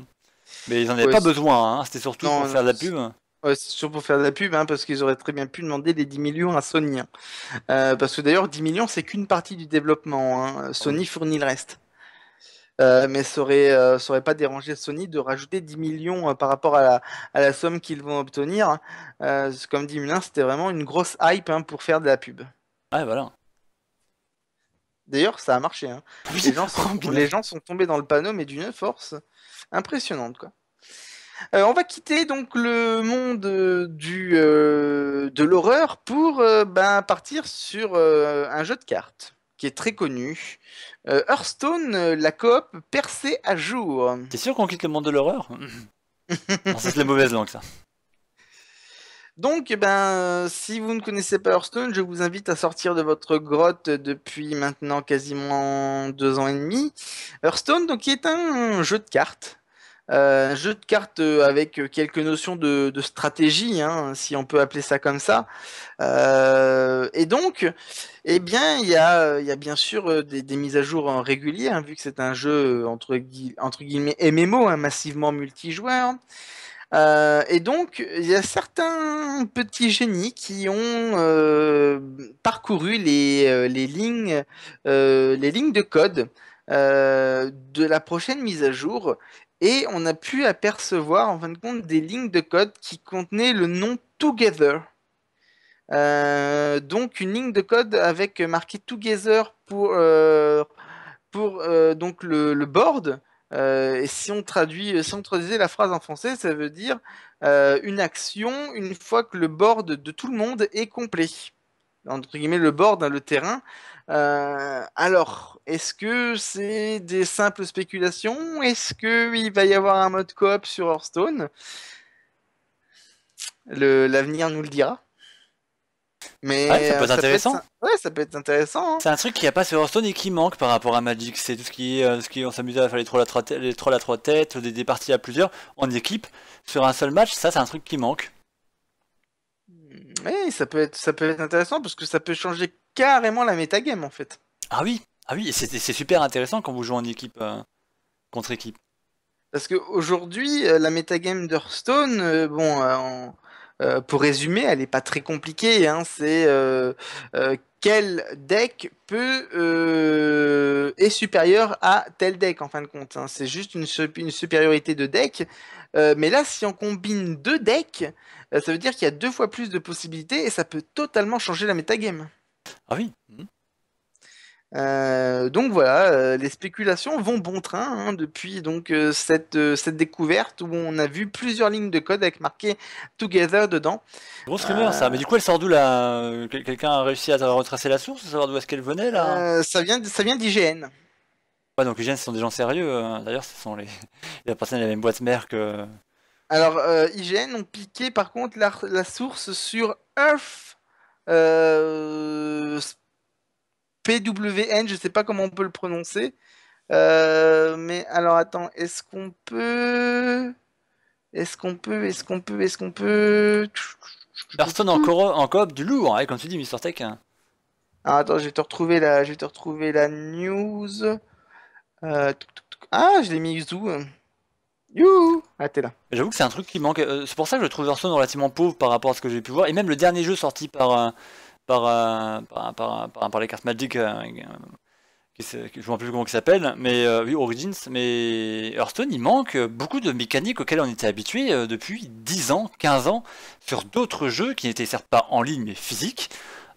Mais ils en avaient Ouais, pas besoin, hein. C'était surtout pour non, faire non, de la pub. ouais, c'est sûr pour faire de la pub, hein, parce qu'ils auraient très bien pu demander les 10 millions à Sony, hein. Parce que d'ailleurs, 10 millions, c'est qu'une partie du développement, hein. Ah oui. Sony fournit le reste. Mais ça aurait pas dérangé Sony de rajouter 10 millions par rapport à la somme qu'ils vont obtenir, hein. Comme dit Mulin, c'était vraiment une grosse hype, hein, pour faire de la pub. Ouais, voilà. D'ailleurs, ça a marché, hein. Oui, oh, Les punaise. gens sont tombés dans le panneau, mais d'une force impressionnante, quoi. On va quitter donc le monde de l'horreur pour partir sur un jeu de cartes qui est très connu. Hearthstone, la coop percée à jour. T'es sûr qu'on quitte le monde de l'horreur? Non, ça c'est la mauvaise langue, ça. Donc, si vous ne connaissez pas Hearthstone, je vous invite à sortir de votre grotte depuis maintenant quasiment 2 ans et demi. Hearthstone, donc, qui est un jeu de cartes. Un jeu de cartes avec quelques notions de stratégie, hein, si on peut appeler ça comme ça. Et donc, eh bien, il y a bien sûr des mises à jour régulières, hein, vu que c'est un jeu entre guillemets MMO, hein, massivement multijoueur. Et donc, il y a certains petits génies qui ont parcouru les lignes de code de la prochaine mise à jour, et on a pu apercevoir en fin de compte des lignes de code qui contenaient le nom Together. Donc, une ligne de code avec marqué Together pour donc le board. Et si on traduisait la phrase en français, ça veut dire une action une fois que le board de tout le monde est complet. Entre guillemets, le board, hein, le terrain. Alors, est-ce que c'est des simples spéculations? Est-ce qu'il va y avoir un mode coop sur Hearthstone? L'avenir nous le dira. Ouais, Mais ça peut être intéressant. ouais, ça peut être intéressant, hein. C'est un truc qui a pas sur Hearthstone et qui manque par rapport à Magic. C'est tout ce qui on s'amusait à faire les trolls à trois têtes, des parties à plusieurs, en équipe, sur un seul match. Ça, c'est un truc qui manque. Oui, ça peut être intéressant parce que ça peut changer carrément la métagame en fait. Ah oui, et c'est super intéressant quand vous jouez en équipe contre équipe. Parce qu'aujourd'hui, la métagame d'Hearthstone, pour résumer, elle n'est pas très compliquée, hein. C'est quel deck est supérieur à tel deck en fin de compte, hein. C'est juste une supériorité de deck. Mais là, si on combine deux decks, ça veut dire qu'il y a deux fois plus de possibilités et ça peut totalement changer la métagame. Ah oui. Mhm. Donc voilà, les spéculations vont bon train, hein, depuis donc cette découverte où on a vu plusieurs lignes de code avec marqué Together dedans. Grosse rumeur ça. Euh, Mais du coup, elle sort d'où là? Quelqu'un a réussi à retracer la source, savoir d'où est-ce qu'elle venait là? ça vient d'IGN. Ouais, donc les gens, ce sont des gens sérieux. D'ailleurs, ce sont les, ils appartiennent à la même boîte mère que. Alors IGN ont piqué par contre la source sur Earth euh, PWN, je sais pas comment on peut le prononcer. Mais alors attends, est-ce qu'on peut... Hearthstone en coop du lourd, hein, comme tu dis, Mister Tech. Hein. Ah, attends, je vais te retrouver la news. Ah, je l'ai mis où? Youhou! Ah, t'es là. J'avoue que c'est un truc qui manque. C'est pour ça que je trouve Hearthstone relativement pauvre par rapport à ce que j'ai pu voir. Et même le dernier jeu sorti par les cartes Magic, je ne me rappelle plus comment il s'appelle, mais oui, Origins. Mais Hearthstone, il manque beaucoup de mécaniques auxquelles on était habitué depuis 10 ans, 15 ans, sur d'autres jeux qui n'étaient certes pas en ligne, mais physiques.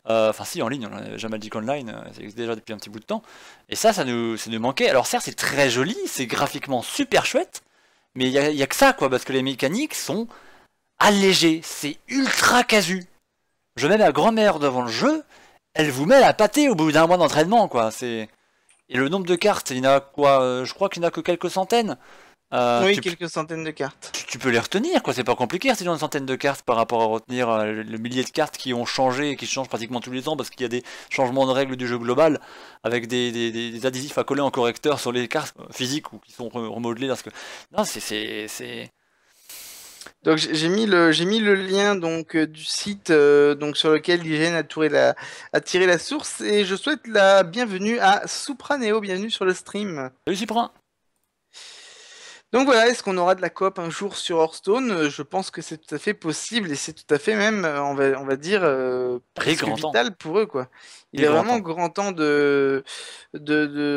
Enfin, si, en ligne, on a déjà Magic Online, ça existe déjà depuis un petit bout de temps. Et ça nous manquait. Alors, certes, c'est très joli, c'est graphiquement super chouette, mais il y a que ça, quoi, parce que les mécaniques sont allégées, c'est ultra casu. Je mets ma grand-mère devant le jeu, elle vous met la pâtée au bout d'un mois d'entraînement, quoi. Et le nombre de cartes, il y en a quoi? Je crois qu'il n'y en a que quelques centaines. Oui, Tu, quelques centaines de cartes. tu peux les retenir, quoi. C'est pas compliqué, c'est une centaine de cartes par rapport à retenir le millier de cartes qui ont changé et qui changent pratiquement tous les ans parce qu'il y a des changements de règles du jeu global avec des adhésifs à coller en correcteur sur les cartes physiques ou qui sont remodelés lorsque. Non, Donc j'ai mis le lien donc du site donc sur lequel l'IGN a tiré la source et je souhaite la bienvenue à Supraneo, bienvenue sur le stream. Salut Cyprin. Donc voilà, est-ce qu'on aura de la coop un jour sur Hearthstone? Je pense que c'est tout à fait possible et c'est tout à fait même, on va dire, Il est presque grand temps. vital pour eux, quoi. Il Il est est grand vraiment temps. grand temps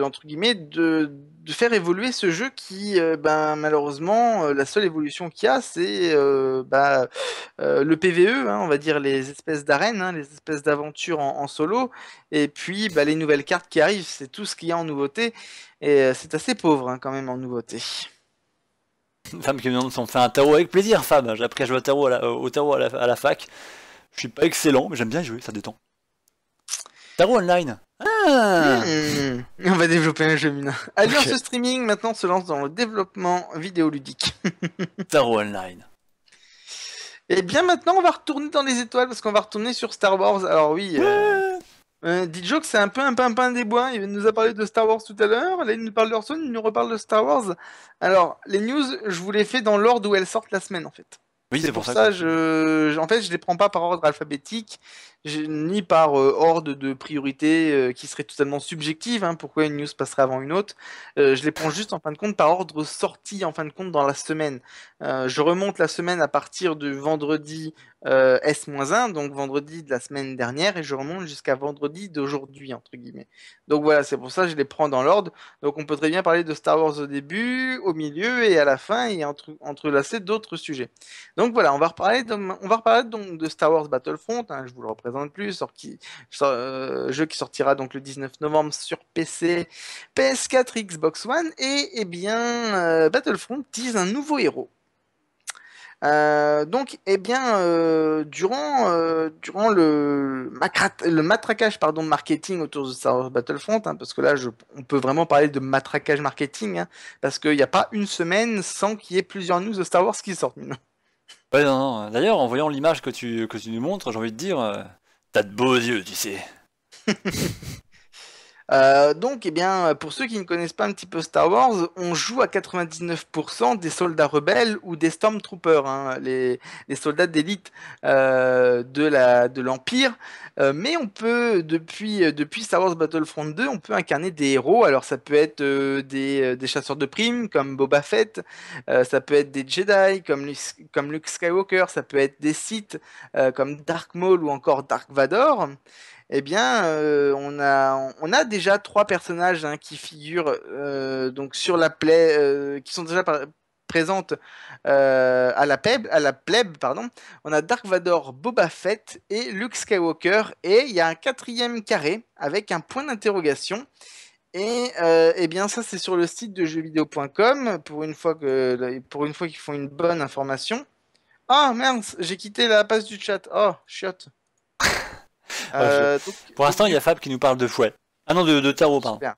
entre guillemets, de faire évoluer ce jeu qui, ben, malheureusement, la seule évolution qu'il y a, c'est le PVE, hein, on va dire les espèces d'arènes, hein, les espèces d'aventures en solo, et puis bah, les nouvelles cartes qui arrivent, c'est tout ce qu'il y a en nouveauté, et c'est assez pauvre hein, quand même en nouveauté. Femme qui me demande si on fait un tarot avec plaisir, femme. J'ai appris à jouer au tarot au tarot à la fac. Je suis pas excellent, mais j'aime bien y jouer, ça détend. Tarot online. Ah. On va développer un jeu Mina. Alliance Ok. Streaming maintenant se lance dans le développement vidéoludique. Tarot online. Et bien maintenant on va retourner dans les étoiles parce qu'on va retourner sur Star Wars. Alors oui, Ouais. Dijoke c'est un peu un pimpin des bois. Il nous a parlé de Star Wars tout à l'heure. Là il nous parle d'Hearthstone, il nous reparle de Star Wars. Alors les news, je vous les fais dans l'ordre où elles sortent la semaine en fait. Oui, C'est c'est pour pour ça que ça, je... en fait, je les prends pas par ordre alphabétique, ni par ordre de priorité qui serait totalement subjective. Hein, pourquoi une news passerait avant une autre? Je les prends juste en fin de compte par ordre sorti en fin de compte dans la semaine. Je remonte la semaine à partir du vendredi S-1, donc vendredi de la semaine dernière, et je remonte jusqu'à vendredi d'aujourd'hui entre guillemets. Donc voilà, c'est pour ça que je les prends dans l'ordre. Donc on peut très bien parler de Star Wars au début, au milieu et à la fin, et entrelacer d'autres sujets. Donc voilà, on va reparler donc de Star Wars Battlefront, hein, je vous le représente plus, jeu qui sortira donc le 19 novembre sur PC, PS4, Xbox One, et eh bien Battlefront tease un nouveau héros. Donc, eh bien, durant le matraquage pardon, de marketing autour de Star Wars Battlefront, hein, parce que là, on peut vraiment parler de matraquage marketing, hein, parce qu'il n'y a pas une semaine sans qu'il y ait plusieurs news de Star Wars qui sortent. Ouais, non, non. D'ailleurs, en voyant l'image que tu nous montres, j'ai envie de dire, t'as de beaux yeux, tu sais. Donc, eh bien, pour ceux qui ne connaissent pas un petit peu Star Wars, on joue à 99% des soldats rebelles ou des Stormtroopers, hein, les soldats d'élite de l'Empire. Mais on peut, depuis Star Wars Battlefront 2, on peut incarner des héros. Alors, ça peut être des chasseurs de primes comme Boba Fett, ça peut être des Jedi comme Luke Skywalker, ça peut être des Sith comme Dark Maul ou encore Dark Vador. Eh bien, on a déjà trois personnages hein, qui figurent donc sur la qui sont déjà présentes à la plèbe, pardon. On a Dark Vador, Boba Fett et Luke Skywalker, et il y a un quatrième carré avec un point d'interrogation. Et eh bien, ça c'est sur le site de jeuxvideo.com pour une fois qu'ils font une bonne information. Ah merde, j'ai quitté la page du chat. Oh, chiotte. Ouais, pour Donc l'instant, il y du a Fab qui nous parle de fouet. Ah non, de tarot, pardon. super.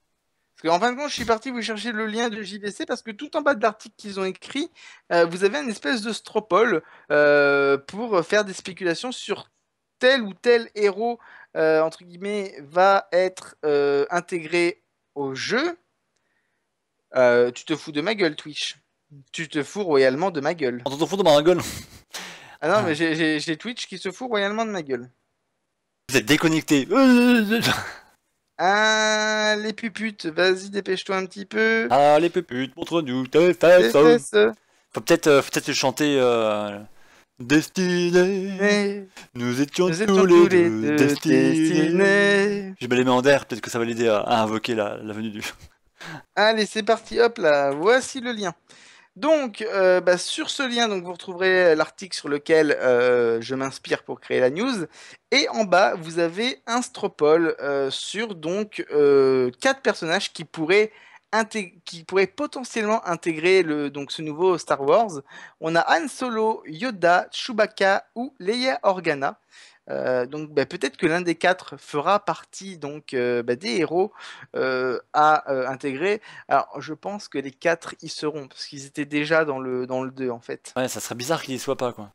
Parce qu'en fin de compte, je suis parti vous chercher le lien de JVC parce que tout en bas de l'article qu'ils ont écrit, vous avez une espèce de stropole pour faire des spéculations sur tel ou tel héros, entre guillemets, va être intégré au jeu. Tu te fous de ma gueule, Twitch. Tu te fous royalement de ma gueule. On t'en fout dans ma gueule. Ah non, mais Ah, j'ai Twitch qui se fout royalement de ma gueule. vous êtes déconnecté. Ah, les puputes, vas-y, dépêche-toi un petit peu. Allez, pépute, montre-nous tes Tes fesses. fesses. Faut peut-être chanter Destinée. Mais Nous étions nous étions tous les tous les deux deux destinés. destinés. Je mets les mains en l'air, peut-être que ça va l'aider à invoquer la venue du. Allez, c'est parti, hop là, voici le lien. Donc, sur ce lien, donc, vous retrouverez l'article sur lequel je m'inspire pour créer la news. Et en bas, vous avez un stropole sur donc quatre personnages qui pourraient potentiellement intégrer donc, ce nouveau Star Wars. On a Han Solo, Yoda, Chewbacca ou Leia Organa. Donc peut-être que l'un des quatre fera partie donc des héros à intégrer. Alors je pense que les quatre y seront parce qu'ils étaient déjà dans le 2 en fait. Ouais, ça serait bizarre qu'il y soit pas, quoi.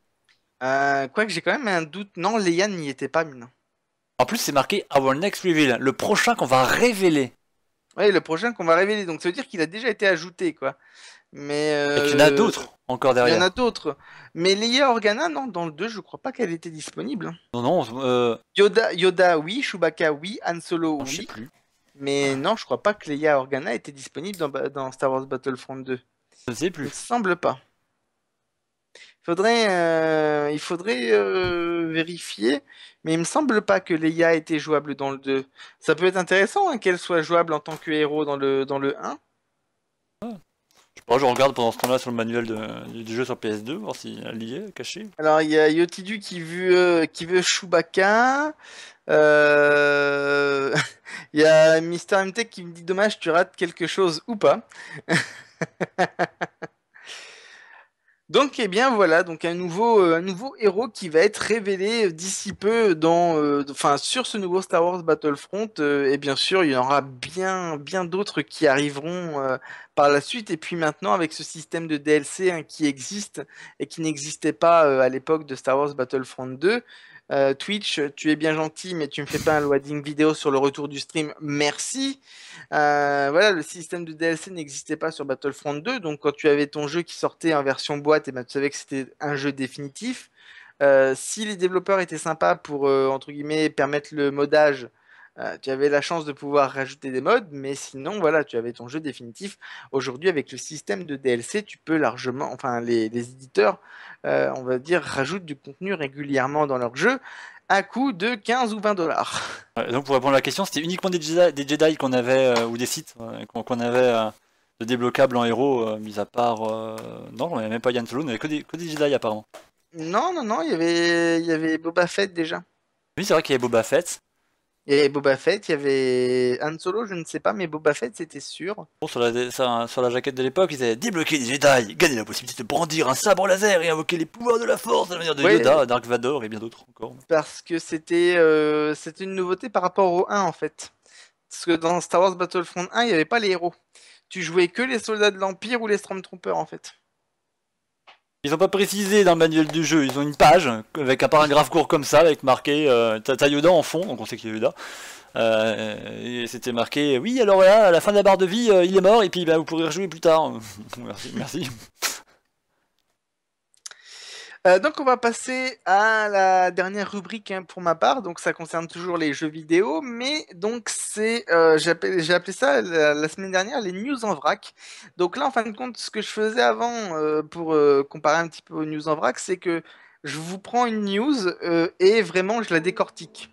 Quoique j'ai quand même un doute. Non, Leia n'y était pas, mine. En plus, c'est marqué Our Next Reveal, le prochain qu'on va révéler. Ouais, le prochain qu'on va révéler. Donc ça veut dire qu'il a déjà été ajouté quoi. Mais Et qu'il y en a d'autres encore il y en derrière. a d'autres. Mais Leia Organa, non, dans le 2, je crois pas qu'elle était disponible. Non, non, Yoda, oui. Chewbacca, oui. Han Solo, non, je sais oui. plus. Mais non, je crois pas que Leia Organa était disponible dans Star Wars Battlefront 2. Je ne sais Il me plus. semble pas. Il faudrait vérifier, mais il me semble pas que Leia était jouable dans le 2. Ça peut être intéressant hein, qu'elle soit jouable en tant que héros dans le 1. Je sais pas, je regarde pendant ce temps-là sur le manuel du jeu sur PS2, voir si elle y est, cachée. Alors il y a Yotidu qui veut Chewbacca. Euh, Il y a Mister MTech qui me dit dommage, tu rates quelque chose ou pas. Donc, eh bien, voilà, donc un nouveau héros qui va être révélé d'ici peu enfin, sur ce nouveau Star Wars Battlefront. Et bien sûr, il y en aura bien, bien d'autres qui arriveront par la suite. Et puis maintenant, avec ce système de DLC hein, qui existe et qui n'existait pas à l'époque de Star Wars Battlefront 2. Twitch, tu es bien gentil, mais tu me fais pas un loading vidéo sur le retour du stream. Merci. Voilà, le système de DLC n'existait pas sur Battlefront 2, donc quand tu avais ton jeu qui sortait en version boîte, et ben, tu savais que c'était un jeu définitif. Si les développeurs étaient sympas pour, entre guillemets, permettre le modage, tu avais la chance de pouvoir rajouter des mods, mais sinon, voilà, tu avais ton jeu définitif. Aujourd'hui, avec le système de DLC, tu peux largement, enfin, les éditeurs, on va dire, rajoutent du contenu régulièrement dans leur jeu à coût de 15 ou 20 dollars. Ouais, donc pour répondre à la question, c'était uniquement des Jedi qu'on avait, ou des Sith, qu'on avait de débloquables en héros, mis à part... non, on avait même pas Yann Solo, on avait que des Jedi apparemment. Non, non, non, il y avait Boba Fett déjà. Oui, c'est vrai qu'il y avait Boba Fett. Il y avait Boba Fett, il y avait Han Solo, je ne sais pas, mais Boba Fett, c'était sûr. Bon, sur la jaquette de l'époque, ils avaient débloqué des Jedi, gagner la possibilité de brandir un sabre laser et invoquer les pouvoirs de la force à la manière de Oui, Yoda, Dark Vador et bien d'autres encore. parce que c'était une nouveauté par rapport au 1, en fait. Parce que dans Star Wars Battlefront 1, il n'y avait pas les héros. Tu jouais que les soldats de l'Empire ou les Stormtroopers, en fait. Ils ont pas précisé dans le manuel du jeu, ils ont une page avec un paragraphe court comme ça, avec marqué t'as Yoda en fond, donc on sait qu'il y a Yoda. Et c'était marqué oui, alors voilà, à la fin de la barre de vie, il est mort, et puis bah, vous pourrez rejouer plus tard. Merci, merci. Donc on va passer à la dernière rubrique hein, pour ma part. Donc ça concerne toujours les jeux vidéo, mais donc j'ai appelé ça la semaine dernière les news en vrac. Donc là en fin de compte, ce que je faisais avant pour comparer un petit peu aux news en vrac, c'est que je vous prends une news et vraiment je la décortique.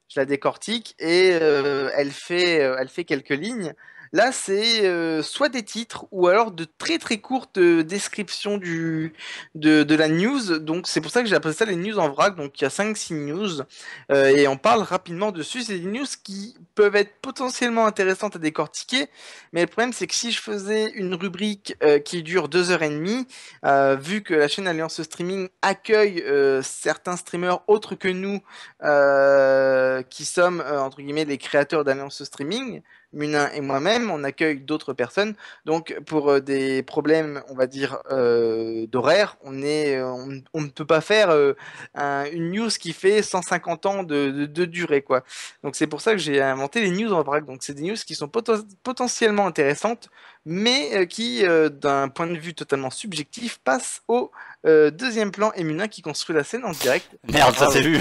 Je la décortique et elle fait quelques lignes. Là, c'est soit des titres ou alors de très très courtes descriptions de la news. Donc, c'est pour ça que j'ai appelé ça les news en vrac. Donc, il y a 5-6 news et on parle rapidement dessus. C'est des news qui peuvent être potentiellement intéressantes à décortiquer. Mais le problème, c'est que si je faisais une rubrique qui dure 2 heures et demie, vu que la chaîne Alliance Streaming accueille certains streamers autres que nous, qui sommes entre guillemets les créateurs d'Alliance Streaming, Munin et moi-même, on accueille d'autres personnes. Donc pour des problèmes, on va dire d'horaire, on ne peut pas faire une news qui fait 150 ans de durée quoi. Donc c'est pour ça que j'ai inventé les news en vrac. Donc c'est des news qui sont potentiellement intéressantes, mais qui, d'un point de vue totalement subjectif, passent au deuxième plan et Munin qui construit la scène en direct. Merde, ça Bravo. s'est vu.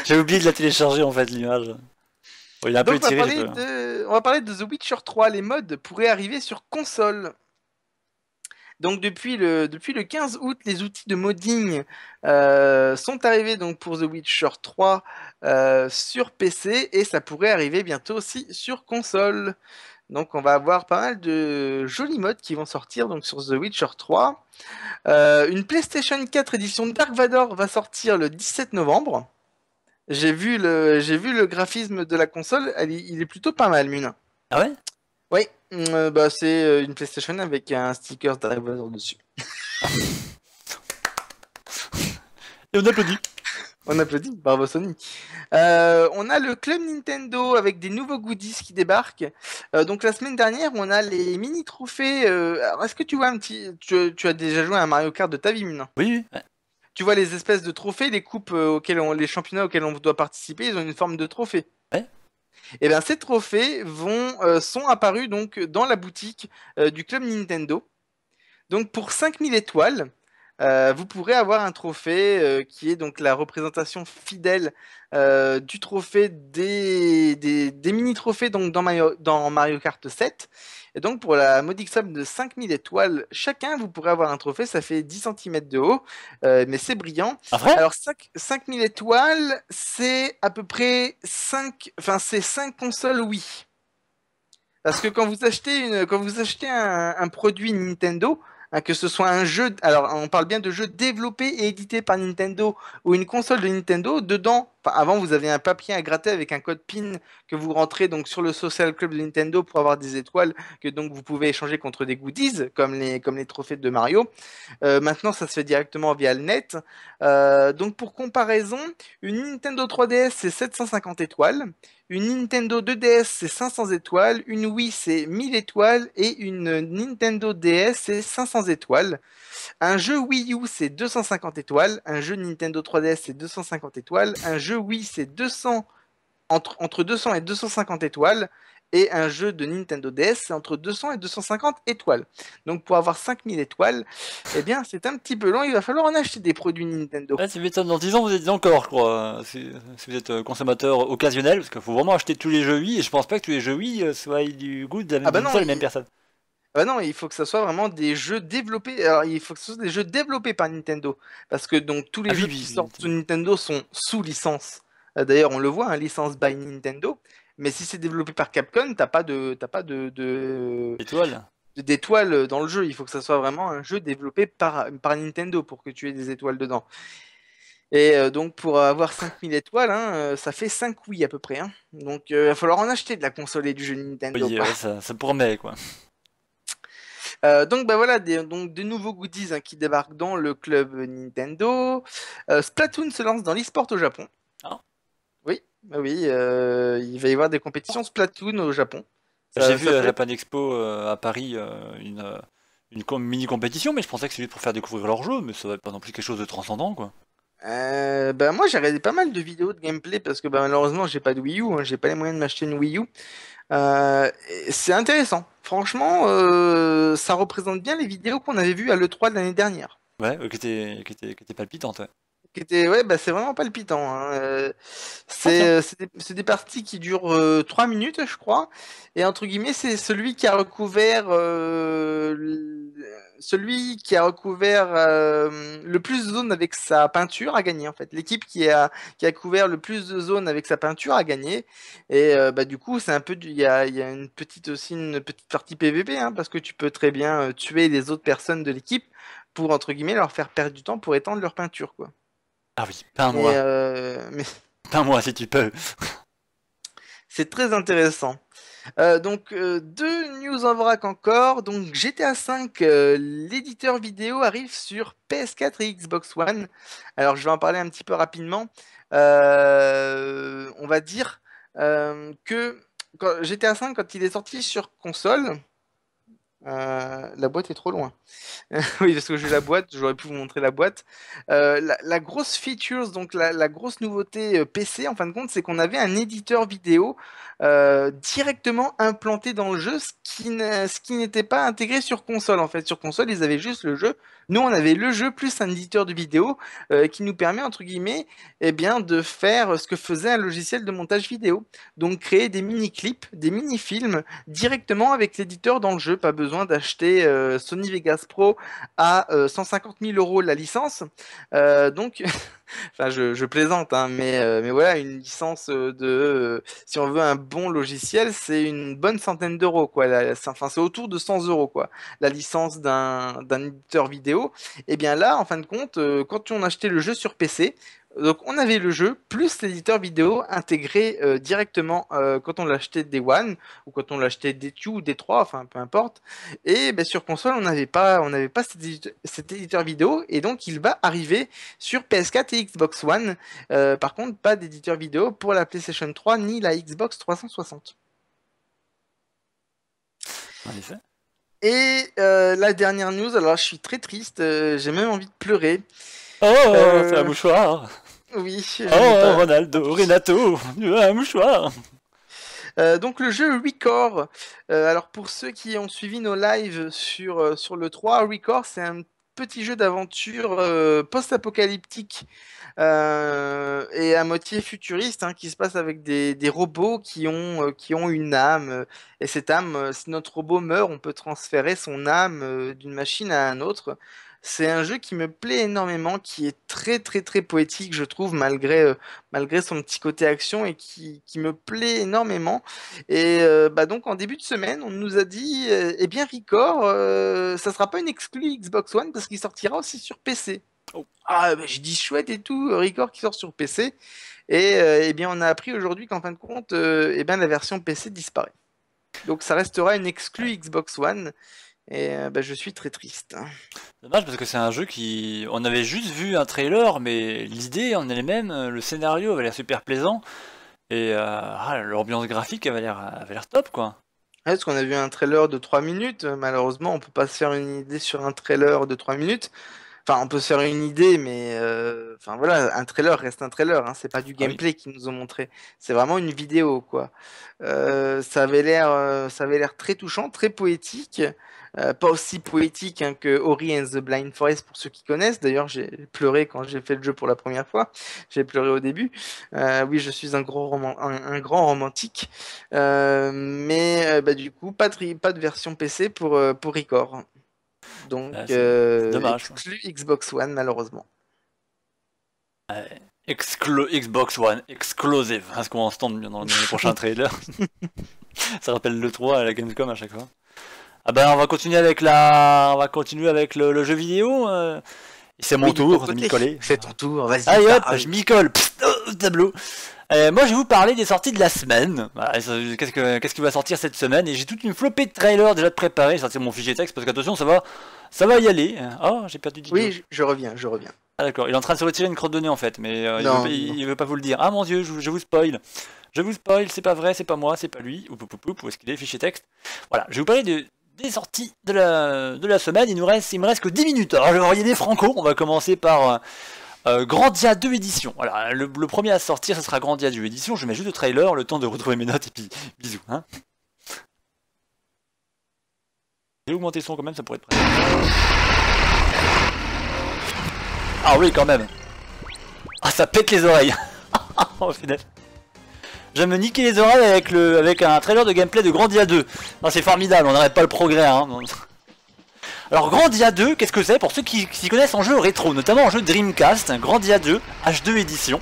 J'ai oublié de la télécharger en fait, l'image. Bon, il est un peu Donc étiré, on va parler de The Witcher 3. Les mods pourraient arriver sur console. Donc depuis le 15 août, les outils de modding sont arrivés donc pour The Witcher 3 sur PC et ça pourrait arriver bientôt aussi sur console. Donc on va avoir pas mal de jolis mods qui vont sortir donc sur The Witcher 3. Une PlayStation 4 édition Dark Vador va sortir le 17 novembre. J'ai vu le graphisme de la console, il est plutôt pas mal, Muna. Ah ouais? Oui, bah c'est une PlayStation avec un sticker Dark Vador dessus. Et on applaudit. On applaudit, bravo Sony. On a le club Nintendo avec des nouveaux goodies qui débarquent. Donc la semaine dernière, on a les mini trophées. Alors, est-ce que tu vois tu as déjà joué à un Mario Kart de ta vie, Muna? Oui, oui. Ouais. Tu vois les espèces de trophées, les coupes les championnats auxquels on doit participer, ils ont une forme de trophée. Ouais. Et bien ces trophées sont apparus donc dans la boutique du club Nintendo. Donc pour 5000 étoiles, vous pourrez avoir un trophée qui est donc la représentation fidèle du trophée des mini-trophées donc dans Mario Kart 7. Et donc pour la modique somme de 5000 étoiles chacun, vous pourrez avoir un trophée, ça fait 10 centimètres de haut, mais c'est brillant. Après? Alors 5000 étoiles, c'est à peu près 5, enfin c'est 5 consoles Wii. Parce que quand vous achetez un produit Nintendo, hein, que ce soit un jeu, alors on parle bien de jeu développé et édité par Nintendo ou une console de Nintendo, dedans, enfin, avant vous avez un papier à gratter avec un code PIN que vous rentrez donc sur le Social Club de Nintendo pour avoir des étoiles que donc vous pouvez échanger contre des goodies comme les trophées de Mario. Maintenant ça se fait directement via le net. Donc pour comparaison, une Nintendo 3DS c'est 750 étoiles. Une Nintendo 2DS, c'est 500 étoiles. Une Wii, c'est 1000 étoiles. Et une Nintendo DS, c'est 500 étoiles. Un jeu Wii U, c'est 250 étoiles. Un jeu Nintendo 3DS, c'est 250 étoiles. Un jeu Wii, c'est 200, entre 200 et 250 étoiles. Et un jeu de Nintendo DS, c'est entre 200 et 250 étoiles. Donc pour avoir 5000 étoiles, eh bien c'est un petit peu long. Il va falloir en acheter des produits Nintendo. Ouais, tu m'étonnes, dans 10 ans vous êtes encore, je crois, si vous êtes consommateur occasionnel, parce qu'il faut vraiment acheter tous les jeux Wii, et je pense pas que tous les jeux Wii soient du goût Ah bah d'une non, seule et même personne. ah bah non, il faut que ça soit vraiment des jeux développés. Alors, il faut que ce soit des jeux développés par Nintendo. Parce que donc tous Ah les oui, jeux qui oui, sortent sur Nintendo sont sous licence. D'ailleurs, on le voit, hein, licence by Nintendo. Mais si c'est développé par Capcom, t'as pas étoile. d'étoiles dans le jeu. Il faut que ça soit vraiment un jeu développé par Nintendo pour que tu aies des étoiles dedans. Et donc pour avoir 5000 étoiles, hein, ça fait 5 Wii à peu près, hein. Donc il va falloir en acheter de la console et du jeu Nintendo, Oui, quoi. ouais, ça promet, quoi. Donc bah voilà, donc des nouveaux goodies hein, qui débarquent dans le club Nintendo. Splatoon se lance dans l'e-sport au Japon. Ah. Oui, bah oui, il va y avoir des compétitions Splatoon au Japon. J'ai vu Ça à peut être... Japan Expo à Paris mini compétition, mais je pensais que c'était juste pour faire découvrir leur jeu, mais ça va pas non plus quelque chose de transcendant, quoi. Bah moi j'ai regardé pas mal de vidéos de gameplay parce que bah, malheureusement j'ai pas de Wii U, hein, j'ai pas les moyens de m'acheter une Wii U. Et c'est intéressant. Franchement, ça représente bien les vidéos qu'on avait vues à l'E3 de l'année dernière. Ouais, qui était palpitante, ouais. Ouais, bah, c'est vraiment palpitant, hein. Ah tiens. C'est des parties qui durent 3 minutes, je crois. Et entre guillemets, c'est celui qui a recouvert le plus de zones avec sa peinture a gagné en fait. L'équipe qui a couvert le plus de zones avec sa peinture a gagné. Et bah, du coup, c'est un peu il y a une petite aussi une petite partie PVP, hein, parce que tu peux très bien tuer les autres personnes de l'équipe pour entre guillemets leur faire perdre du temps pour étendre leur peinture, quoi. Ah oui, peins Mais, moi. mais Peins moi si tu peux. c'est très intéressant. Donc, deux news en vrac encore. Donc, GTA V, l'éditeur vidéo arrive sur PS4 et Xbox One. Alors, je vais en parler un petit peu rapidement. On va dire que GTA V, quand il est sorti sur console, la boîte est trop loin. Oui, parce que j'ai la boîte, j'aurais pu vous montrer la boîte. La grosse features, donc la grosse nouveauté PC, en fin de compte, c'est qu'on avait un éditeur vidéo directement implanté dans le jeu, ce qui n'était pas intégré sur console. En fait, sur console, ils avaient juste le jeu. Nous, on avait le jeu plus un éditeur de vidéo qui nous permet, entre guillemets, eh bien, de faire ce que faisait un logiciel de montage vidéo. Donc, créer des mini-clips, des mini-films directement avec l'éditeur dans le jeu. Pas besoin d'acheter Sony Vegas Pro à 150 000 euros la licence. Donc, enfin, je plaisante, hein, mais voilà, une licence si on veut un bon logiciel, c'est une bonne centaine d'euros, quoi. Enfin, c'est autour de 100 euros, quoi. La licence d'un éditeur vidéo. Et bien là, en fin de compte, quand on achetait le jeu sur PC, donc on avait le jeu plus l'éditeur vidéo intégré directement quand on l'achetait Day One ou quand on l'achetait Day 2 ou Day 3, enfin peu importe. Et ben, sur console, on n'avait pas cet éditeur vidéo et donc il va arriver sur PS4 et Xbox One. Par contre, pas d'éditeur vidéo pour la PlayStation 3 ni la Xbox 360. En effet. Et la dernière news, alors je suis très triste, j'ai même envie de pleurer. Oh, c'est un Euh, mouchoir. oui, je n'ai Oh, pas. Ronaldo, Renato, un mouchoir. Donc le jeu Recore, alors pour ceux qui ont suivi nos lives sur le 3, Recore c'est un petit jeu d'aventure post-apocalyptique et à moitié futuriste hein, qui se passe avec des robots qui ont une âme. Et cette âme, si notre robot meurt, on peut transférer son âme d'une machine à un autre. C'est un jeu qui me plaît énormément, qui est très très très poétique, je trouve, malgré son petit côté action et qui me plaît énormément. Et bah donc en début de semaine, on nous a dit, eh bien Record, ça sera pas une exclue Xbox One parce qu'il sortira aussi sur PC. Oh. Ah, bah, j'ai dit chouette et tout, Record qui sort sur PC. Et eh bien on a appris aujourd'hui qu'en fin de compte, eh bien la version PC disparaît. Donc ça restera une exclue Xbox One. Et bah, je suis très triste. Dommage parce que c'est un jeu qui... On avait juste vu un trailer, mais l'idée en elle-même, le scénario avait l'air super plaisant. Et l'ambiance graphique avait l'air top quoi. Ouais, parce qu'on a vu un trailer de 3 minutes. Malheureusement, on peut pas se faire une idée sur un trailer de 3 minutes. Enfin, on peut se faire une idée, mais enfin voilà, un trailer reste un trailer. Hein, c'est pas du Ah oui. gameplay qu'ils nous ont montré. C'est vraiment une vidéo, quoi. Ça avait l'air très touchant, très poétique. Pas aussi poétique hein, que Ori and the Blind Forest pour ceux qui connaissent. D'ailleurs, j'ai pleuré quand j'ai fait le jeu pour la première fois. J'ai pleuré au début. Oui, je suis un grand romantique. Mais bah, du coup, pas de version PC pour Record. Donc, C'est dommage quoi. exclu Xbox One, malheureusement. Xbox One, exclusive, à ce qu'on entend dans les prochains trailers. Ça rappelle le 3 à la Gamescom à chaque fois. Ah ben on va continuer avec le jeu vidéo. Et c'est mon Oui, de ton tour de côté. m'y coller. C'est ton tour, vas-y. Allez hop, parle. je m'y colle. Psst, au tableau. Moi je vais vous parler des sorties de la semaine. Voilà, qu'est-ce qui va sortir cette semaine? Et j'ai toute une flopée de trailers déjà de préparer. J'ai sorti mon fichier texte parce qu'attention ça va y aller. Oh j'ai perdu Didio. Oui, je reviens, je reviens. Ah d'accord, il est en train de se retirer une crotte de nez en fait, mais Non, il veut pas vous le dire. Ah mon dieu, je vous spoil. Je vous spoil, c'est pas vrai, c'est pas moi, c'est pas lui. Où est-ce qu'il est, fichier texte? Voilà, je vais vous parler des sorties de la semaine. Il me reste que 10 minutes. Alors je vais envoyer des franco. On va commencer par Grandia 2 édition. Voilà, le premier à sortir, ce sera Grandia 2 édition. Je mets juste le trailer, le temps de retrouver mes notes et puis bisous. Hein. J'ai augmenté le son quand même, ça pourrait être pratique. Ah oui, quand même. Ah, ça pète les oreilles. Au final. Je vais me niquer les oreilles avec un trailer de gameplay de Grandia 2. Non, c'est formidable, on n'arrête pas le progrès. Hein. Alors Grandia 2, qu'est-ce que c'est? Pour ceux qui s'y connaissent en jeu rétro, notamment en jeu Dreamcast, Grandia 2, H2 édition,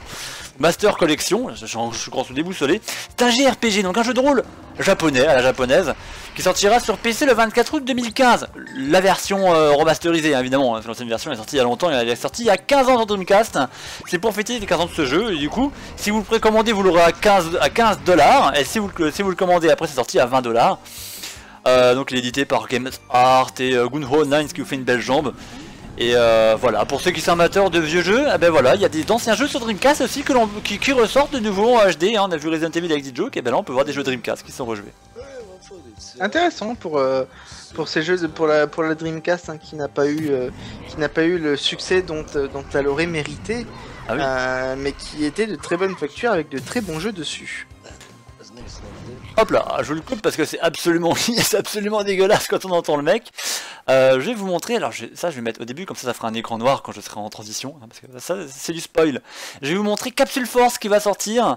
Master Collection, je suis grand sous déboussolé. C'est un JRPG, donc un jeu de rôle japonais, à la japonaise, qui sortira sur PC le 24 août 2015. La version remasterisée, hein, évidemment, hein, l'ancienne version est sortie il y a longtemps, elle est sortie il y a 15 ans sur Dreamcast. C'est pour fêter les 15 ans de ce jeu, et du coup, si vous le précommandez, vous l'aurez à 15 $, et si vous le commandez après, c'est sorti à 20 $. Donc il est édité par Games Art et Gunho Online, ce qui vous fait une belle jambe. Et voilà, pour ceux qui sont amateurs de vieux jeux, ben voilà, il y a d'anciens jeux sur Dreamcast aussi qui ressortent de nouveau en HD. Hein. On a vu Resident Evil avec D-Joke, et ben là on peut voir des jeux Dreamcast qui sont rejoués. Intéressant pour ces jeux pour la Dreamcast hein, qui n'a pas eu le succès dont elle aurait mérité, Ah oui. mais qui était de très bonne facture avec de très bons jeux dessus. Hop là, je vous le coupe parce que c'est absolument dégueulasse quand on entend le mec. Je vais vous montrer, alors ça je vais mettre au début, comme ça fera un écran noir quand je serai en transition, hein, parce que ça c'est du spoil. Je vais vous montrer Capsule Force qui va sortir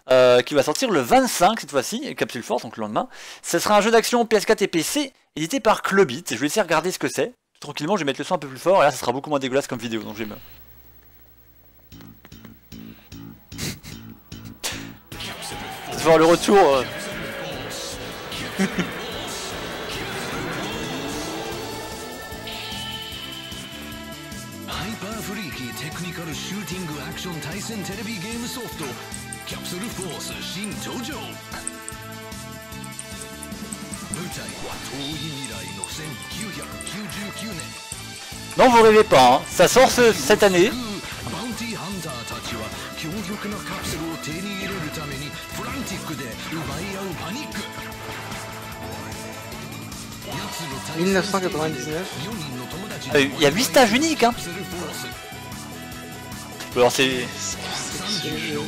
le 25 cette fois-ci, et Capsule Force donc le lendemain. Ce sera un jeu d'action PS4 et PC, édité par Clubit. Je vais essayer de regarder ce que c'est. Tranquillement, je vais mettre le son un peu plus fort, et là ça sera beaucoup moins dégueulasse comme vidéo, donc je vais me... Je vais voir le retour... Non, vous rêvez pas, hein. Ça sort cette année. « 1999 ». Il y a 8 stages uniques, hein. Alors c'est c'est que ce jeu.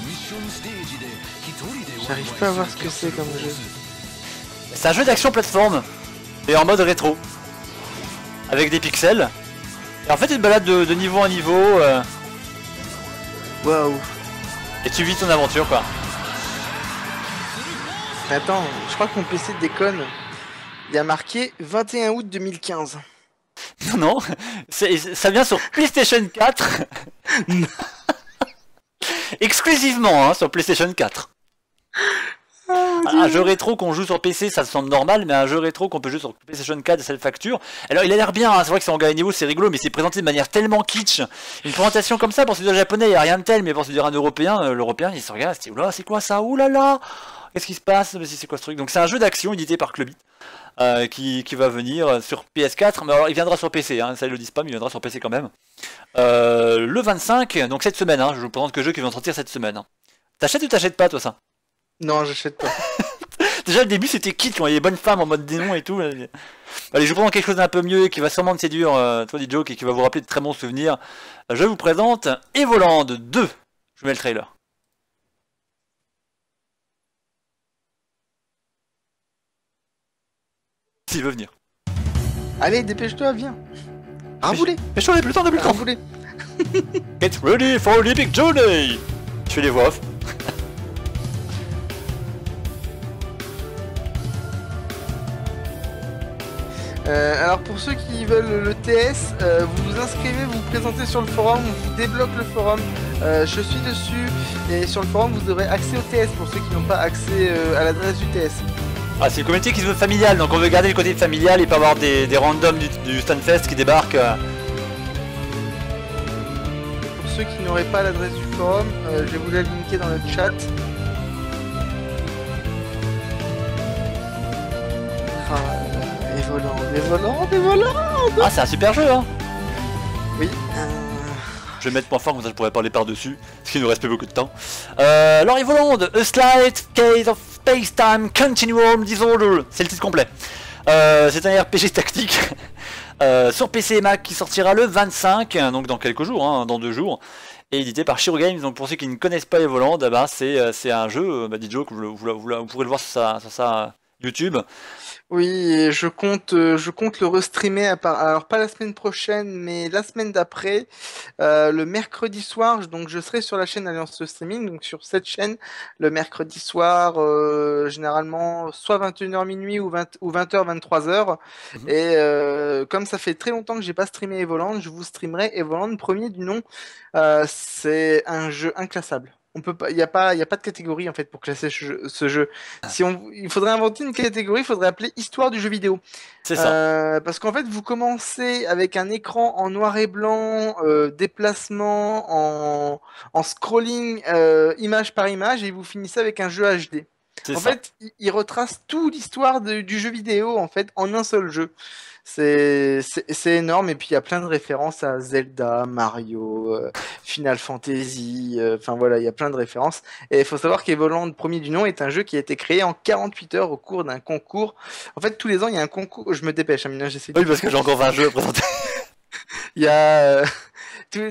J'arrive pas à voir ce que c'est comme jeu. C'est un jeu d'action plateforme, et en mode rétro. Avec des pixels. Et en fait, tu te balades de niveau en niveau. Waouh. Et tu vis ton aventure, quoi. Mais attends, je crois que mon PC déconne. Il y a marqué 21 août 2015. Non, ça vient sur PlayStation 4. Exclusivement, hein, sur PlayStation 4. Un jeu rétro qu'on joue sur PC, ça semble normal, mais un jeu rétro qu'on peut jouer sur PlayStation 4, c'est le facture. Alors il a l'air bien, hein, c'est vrai que c'est en gagne niveau, c'est rigolo, mais c'est présenté de manière tellement kitsch. Une présentation comme ça, pour se dire japonais, il n'y a rien de tel, mais pour se dire un européen, l'européen, il se regarde, il se dit, oula, c'est quoi ça, oulala, qu'est-ce qui se passe, c'est quoi ce truc. Donc c'est un jeu d'action édité par Clubit, qui va venir sur PS4, mais alors il viendra sur PC, hein, ça ils le disent pas, mais il viendra sur PC quand même. Le 25, donc cette semaine, hein, je vous présente que jeux qui vont sortir cette semaine. Hein. T'achètes ou t'achètes pas toi ça? Non, j'achète pas. Déjà le début c'était kitsch quand il y a les bonnes femmes en mode démon et tout. Allez, je vous présente quelque chose d'un peu mieux qui va sûrement te séduire, toi dit Joke, et qui va vous rappeler de très bons souvenirs. Je vous présente Evoland 2. Je mets le trailer. S'il veut venir. Allez, dépêche-toi, viens. Ramboulé. Pêche-toi, plus le temps, plus le temps. Ramboulé. Get ready for Olympic Journey. Je fais les voix off. Alors pour ceux qui veulent le TS, vous vous inscrivez, vous vous présentez sur le forum, on vous débloque le forum, je suis dessus, et sur le forum vous aurez accès au TS pour ceux qui n'ont pas accès à l'adresse du TS. Ah, c'est une communauté qui se veut familiale, donc on veut garder le côté familial et pas avoir des randoms du Stunfest qui débarquent. Et pour ceux qui n'auraient pas l'adresse du forum, je vais vous la linker dans le chat. Des volants. Ah, c'est un super jeu, hein. Oui. Je vais mettre point fort, comme ça je pourrais parler par-dessus, parce qu'il nous reste plus beaucoup de temps. Alors, Evoland, A Slight Case of Space-Time Continuum Disorder, c'est le titre complet. C'est un RPG tactique sur PC et Mac qui sortira le 25, donc dans quelques jours, hein, dans 2 jours, et édité par Shiro Games. Donc pour ceux qui ne connaissent pas Evoland, c'est un jeu, DJ, que vous pourrez le voir sur sa YouTube. Oui, et je compte le restreamer, alors pas la semaine prochaine, mais la semaine d'après, le mercredi soir. Donc je serai sur la chaîne Alliance Streaming, donc sur cette chaîne, le mercredi soir, généralement soit 21h minuit ou 20h 23h. Et comme ça fait très longtemps que j'ai pas streamé Evoland, je vous streamerai Evoland premier du nom. C'est un jeu inclassable. On peut pas, il y a pas de catégorie en fait pour classer ce jeu. Il faudrait inventer une catégorie, il faudrait appeler histoire du jeu vidéo. C'est ça. Parce qu'en fait, vous commencez avec un écran en noir et blanc, déplacement en scrolling, image par image, et vous finissez avec un jeu HD. En fait, il retrace toute l'histoire du jeu vidéo en fait en un seul jeu. C'est énorme, et puis il y a plein de références à Zelda, Mario, Final Fantasy, enfin voilà, il y a plein de références. Et il faut savoir qu'Evoland premier du nom est un jeu qui a été créé en 48 heures au cours d'un concours. En fait, tous les ans, il y a un concours. Je me dépêche, Amina, j'essaie de... Oui, parce que j'ai encore 20 jeux à présenter. Il y a...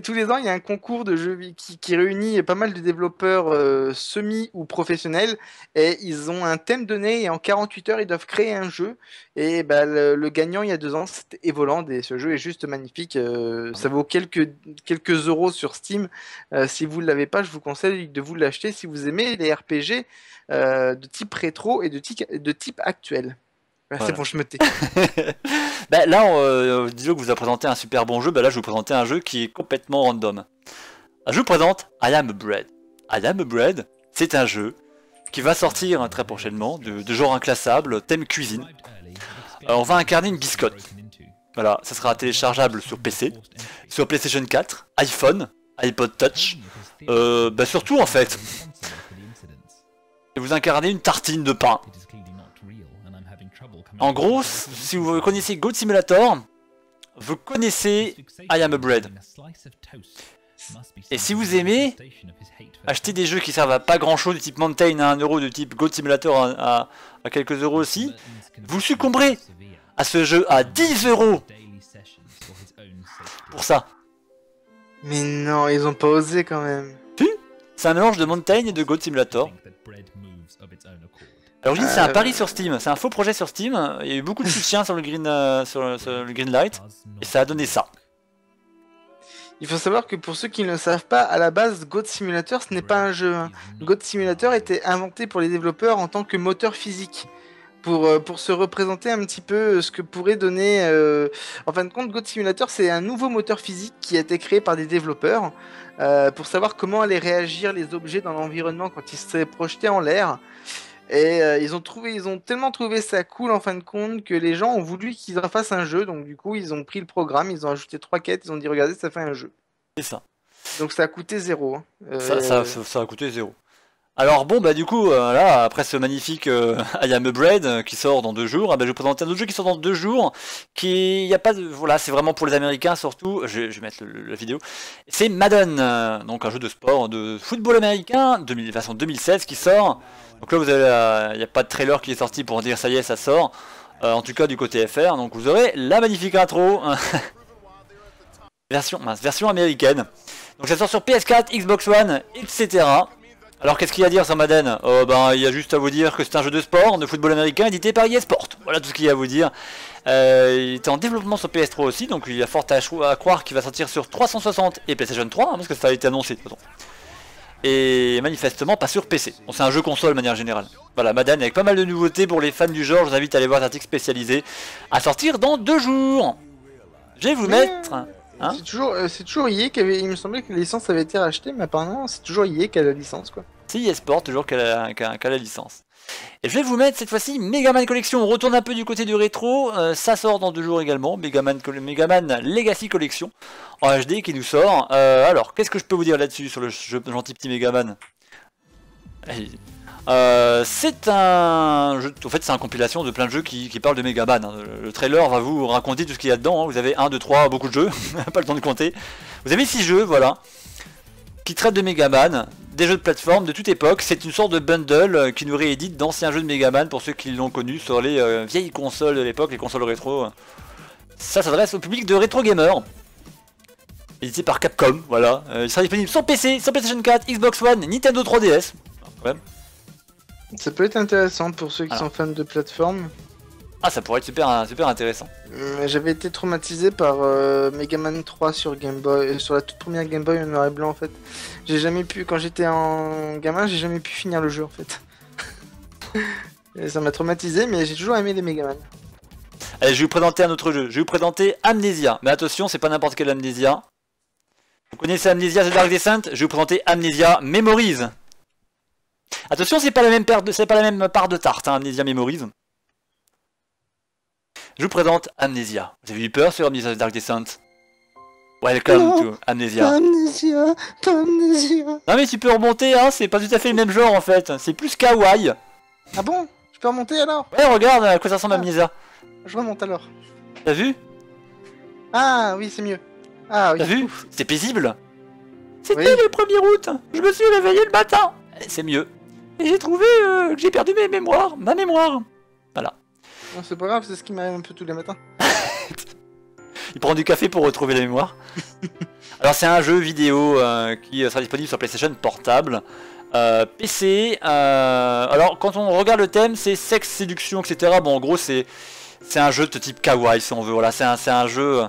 Tous les ans, il y a un concours de jeux qui réunit pas mal de développeurs semi ou professionnels, et ils ont un thème donné, et en 48 heures, ils doivent créer un jeu. Et bah, le gagnant, il y a 2 ans, c'était Evoland, et ce jeu est juste magnifique. Ça vaut quelques euros sur Steam. Si vous ne l'avez pas, je vous conseille de vous l'acheter si vous aimez les RPG de type rétro et de type actuel. Voilà. C'est bon, je me tais. Bah, là, disons que vous a présenté un super bon jeu, bah là je vais vous présenter un jeu qui est complètement random. Je vous présente I Am Bread. I Am Bread, c'est un jeu qui va sortir très prochainement, de genre inclassable, thème cuisine. On va incarner une biscotte. Voilà, ça sera téléchargeable sur PC, sur PlayStation 4, iPhone, iPod Touch, surtout en fait. Et vous incarnez une tartine de pain. En gros, si vous connaissez Goat Simulator, vous connaissez I Am Bread. Et si vous aimez acheter des jeux qui servent à pas grand chose, du type Mountain à 1 euro, du type Goat Simulator à quelques euros aussi, vous succomberez à ce jeu à 10 euros pour ça. Mais non, ils ont pas osé quand même. Si, C'est un mélange de Mountain et de Goat Simulator. À l'origine, c'est un pari sur Steam, c'est un faux projet sur Steam. Il y a eu beaucoup de soutien sur le Greenlight et ça a donné ça. Il faut savoir que pour ceux qui ne le savent pas, à la base, Goat Simulator, ce n'est pas un jeu. Hein. Goat Simulator était inventé pour les développeurs en tant que moteur physique. Pour se représenter un petit peu ce que pourrait donner... En fin de compte, Goat Simulator, c'est un nouveau moteur physique qui a été créé par des développeurs pour savoir comment allaient réagir les objets dans l'environnement quand ils seraient projetés en l'air. Et ils ont tellement trouvé ça cool en fin de compte que les gens ont voulu qu'ils en fassent un jeu. Donc du coup, ils ont pris le programme, ils ont ajouté 3 quêtes, ils ont dit regardez, ça fait un jeu. C'est ça. Donc ça a coûté 0. Hein. Ça a coûté 0. Alors bon bah du coup là après ce magnifique I Am a Bread qui sort dans 2 jours, je vais vous présenter un autre jeu qui sort dans 2 jours, qui y a pas de voilà c'est vraiment pour les Américains surtout. Je vais mettre la vidéo. C'est Madden, donc un jeu de sport de football américain version 2016 qui sort. Donc là vous avez il n'y a pas de trailer qui est sorti pour dire ça y est ça sort. En tout cas du côté FR, donc vous aurez la magnifique intro version américaine. Donc ça sort sur PS4, Xbox One, etc. Alors qu'est-ce qu'il y a à dire sur Madden? Il y a juste à vous dire que c'est un jeu de sport, de football américain édité par EA Sport. Voilà tout ce qu'il y a à vous dire. Il était en développement sur PS3 aussi, donc il y a fort à croire qu'il va sortir sur 360 et PlayStation 3, parce que ça a été annoncé de toute façon. Et manifestement pas sur PC. Bon, c'est un jeu console de manière générale. Voilà, Madden avec pas mal de nouveautés pour les fans du genre, je vous invite à aller voir l'article spécialisé à sortir dans 2 jours. Je vais vous mettre... Hein, c'est toujours EA qui avait... Il me semblait que la licence avait été rachetée, mais apparemment c'est toujours EA qui a la licence quoi. C'est EA Sport toujours qui a la licence. Et je vais vous mettre cette fois-ci Megaman Collection. On retourne un peu du côté du rétro. Ça sort dans 2 jours également. Megaman Legacy Collection en HD qui nous sort. Alors, qu'est-ce que je peux vous dire là-dessus sur le gentil petit Megaman? C'est un jeu, en fait c'est une compilation de plein de jeux qui parlent de Megaman. Hein. Le trailer va vous raconter tout ce qu'il y a dedans. Hein. Vous avez 1, 2, 3, beaucoup de jeux. Pas le temps de compter. Vous avez 6 jeux, voilà. Qui traitent de Megaman, des jeux de plateforme de toute époque. C'est une sorte de bundle qui nous réédite d'anciens jeux de Megaman pour ceux qui l'ont connu sur les vieilles consoles de l'époque, les consoles rétro. Ça s'adresse au public de rétro gamers. Édité par Capcom, voilà. Il sera disponible sur PC, sur PlayStation 4, Xbox One, Nintendo 3DS. Quand même. Ça peut être intéressant pour ceux qui sont fans de plateforme. Ah, ça pourrait être super intéressant. J'avais été traumatisé par Megaman 3 sur Game Boy, sur la toute première Game Boy en noir et blanc en fait. J'ai jamais pu, quand j'étais en gamin, j'ai jamais pu finir le jeu en fait. Et ça m'a traumatisé, mais j'ai toujours aimé les Megaman. Allez, je vais vous présenter un autre jeu. Je vais vous présenter Amnesia. Mais attention, c'est pas n'importe quelle Amnesia. Vous connaissez Amnesia The Dark Descent? Je vais vous présenter Amnesia Memories. Attention, c'est pas la même part de tarte, hein, Amnesia Memories. Je vous présente Amnesia. Vous avez eu peur sur Amnesia The Dark Descent? Welcome to Amnesia. Amnesia. Non mais tu peux remonter, hein, c'est pas tout à fait le même genre en fait. C'est plus kawaii. Ah bon? Je peux remonter alors? Ouais, regarde à quoi ça ressemble Amnesia. Je remonte alors. T'as vu? Ah oui, c'est mieux. Ah oui. T'as vu? C'est paisible. C'était le 1er août. Je me suis réveillé le matin. C'est mieux. Et j'ai trouvé que j'ai perdu ma mémoire. Voilà. Non, c'est pas grave, c'est ce qui m'arrive un peu tous les matins. Il prend du café pour retrouver la mémoire. Alors c'est un jeu vidéo qui sera disponible sur PlayStation portable, PC. Alors quand on regarde le thème, c'est sexe, séduction, etc. Bon en gros c'est un jeu de type kawaii si on veut. Voilà, c'est un jeu.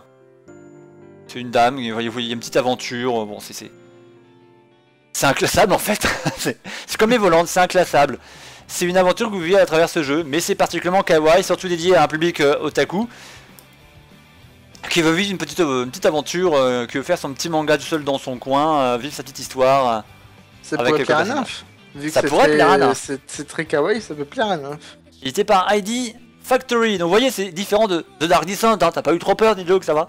C'est une dame, il y a une petite aventure. Bon c'est inclassable en fait. C'est comme les volantes, c'est inclassable. C'est une aventure que vous vivez à travers ce jeu, mais c'est particulièrement kawaii, surtout dédié à un public otaku qui veut vivre une petite aventure, qui veut faire son petit manga tout seul dans son coin, vivre sa petite histoire. Ça pourrait plaire à Nymph. Vu que ça pourrait plaire à Nymph. C'est très kawaii, ça peut plaire à Nymph. Il était par ID Factory, donc vous voyez c'est différent de Dark Descent, hein. T'as pas eu trop peur, Nidjo, que ça va?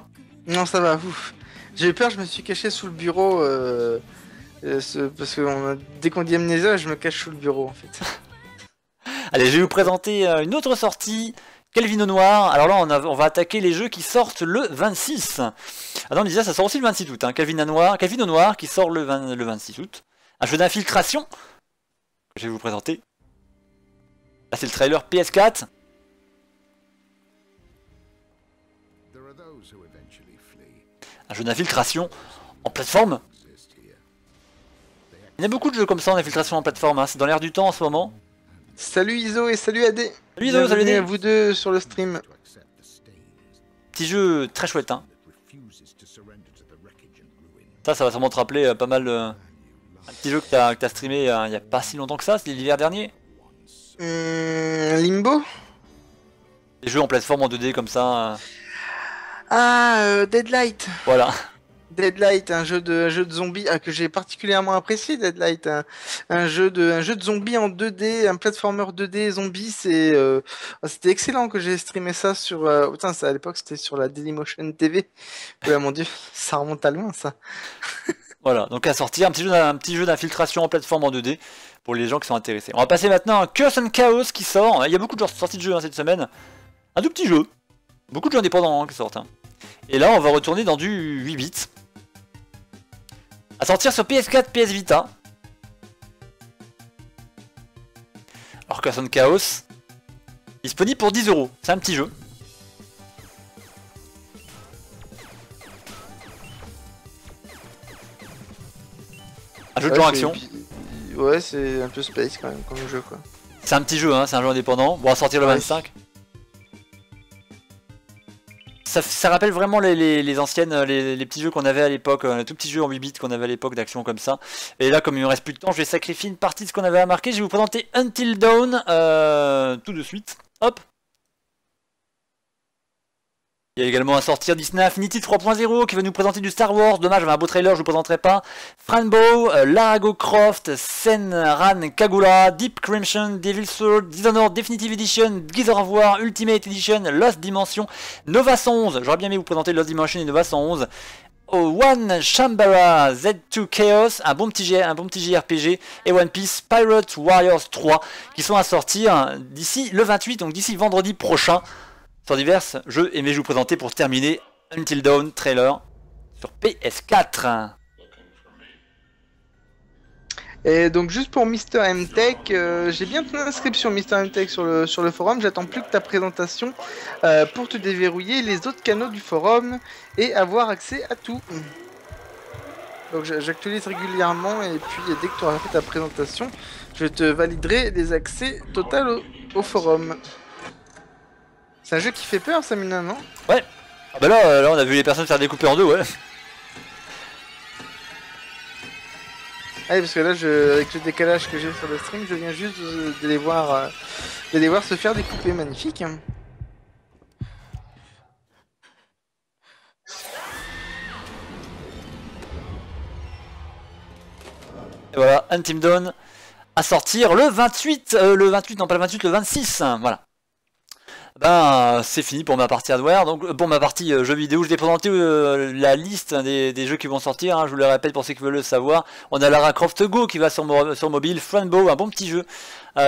Non, ça va, ouf. J'ai eu peur, je me suis caché sous le bureau, parce que dès qu'on dit Amnesia, je me cache sous le bureau en fait. Allez, je vais vous présenter une autre sortie, Calvin au Noir. Alors là, on va attaquer les jeux qui sortent le 26. Ah non, Amnesia, ça sort aussi le 26 août. Hein. Calvin au Noir qui sort le 26 août. Un jeu d'infiltration que je vais vous présenter. Là, c'est le trailer PS4. Un jeu d'infiltration en plateforme. Il y a beaucoup de jeux comme ça en infiltration en plateforme, hein. C'est dans l'air du temps en ce moment. Salut Iso et salut AD. Salut Iso, salut Bienvenue AD. à vous deux sur le stream. Petit jeu très chouette, hein. Ça va sûrement te rappeler pas mal un petit jeu que t'as streamé il y a pas si longtemps que ça, c'était l'hiver dernier. Limbo. Des jeux en plateforme en 2D comme ça. Ah, Deadlight. Voilà. Deadlight, un jeu de zombies que j'ai particulièrement apprécié. Deadlight, un jeu de zombies en 2D, un platformer 2D zombie. C'était excellent que j'ai streamé ça sur. Putain, à l'époque c'était sur la Dailymotion TV. Ouais, mon dieu, ça remonte à loin ça. Voilà, donc à sortir, un petit jeu d'infiltration en plateforme en 2D pour les gens qui sont intéressés. On va passer maintenant à Curse and Chaos qui sort. Il y a beaucoup de sorties de jeux cette semaine. Un tout petit jeu. Beaucoup de jeux indépendants qui sortent. Et là, on va retourner dans du 8 bits. À sortir sur PS4, PS Vita. Alors Curse and Chaos, disponible pour 10 €. C'est un petit jeu. Un jeu de genre action. Ouais, c'est un peu space quand même comme jeu quoi. C'est un petit jeu, hein, c'est un jeu indépendant. Bon, à sortir le 25. Ça rappelle vraiment les anciennes, les petits jeux qu'on avait à l'époque, les tout petits jeux en 8 bits qu'on avait à l'époque d'action comme ça. Et là, comme il me reste plus de temps, je vais sacrifier une partie de ce qu'on avait à marquer. Je vais vous présenter Until Dawn tout de suite. Hop. Il y a également à sortir Disney Infinity 3.0 qui va nous présenter du Star Wars. Dommage, j'avais un beau trailer, je ne vous présenterai pas. Franbo, Lara Croft, Senran Kagura, Deep Crimson, Devil's Sword, Dishonored Definitive Edition, Gears of War, Ultimate Edition, Lost Dimension, Nova 111. J'aurais bien aimé vous présenter Lost Dimension et Nova 111. One Shambara Z2 Chaos, un bon petit JRPG, et One Piece Pirate Warriors 3 qui sont à sortir d'ici le 28, donc d'ici vendredi prochain. Sur divers jeux, et mais je vais vous présenter pour terminer Until Dawn trailer sur PS4. Et donc juste pour Mister MTech, j'ai bien ton inscription Mister MTech sur le forum, j'attends plus que ta présentation pour te déverrouiller les autres canaux du forum et avoir accès à tout. Donc j'actualise régulièrement et puis dès que tu auras fait ta présentation, je te validerai les accès total au forum. C'est un jeu qui fait peur, Samina, non? Ouais. Ah bah là, on a vu les personnes faire découper en deux, ouais. Ah oui, parce que là, avec le décalage que j'ai sur le stream, je viens juste de les voir se faire découper. Magnifique. Et voilà, Until Dawn à sortir le 28, non pas le 28, le 26, voilà. Ben, c'est fini pour ma partie hardware. Donc pour ma partie jeux vidéo, je vais présenter la liste des jeux qui vont sortir, hein. Je vous le répète pour ceux qui veulent le savoir. On a Lara Croft Go qui va sur mobile, Franbo, un bon petit jeu.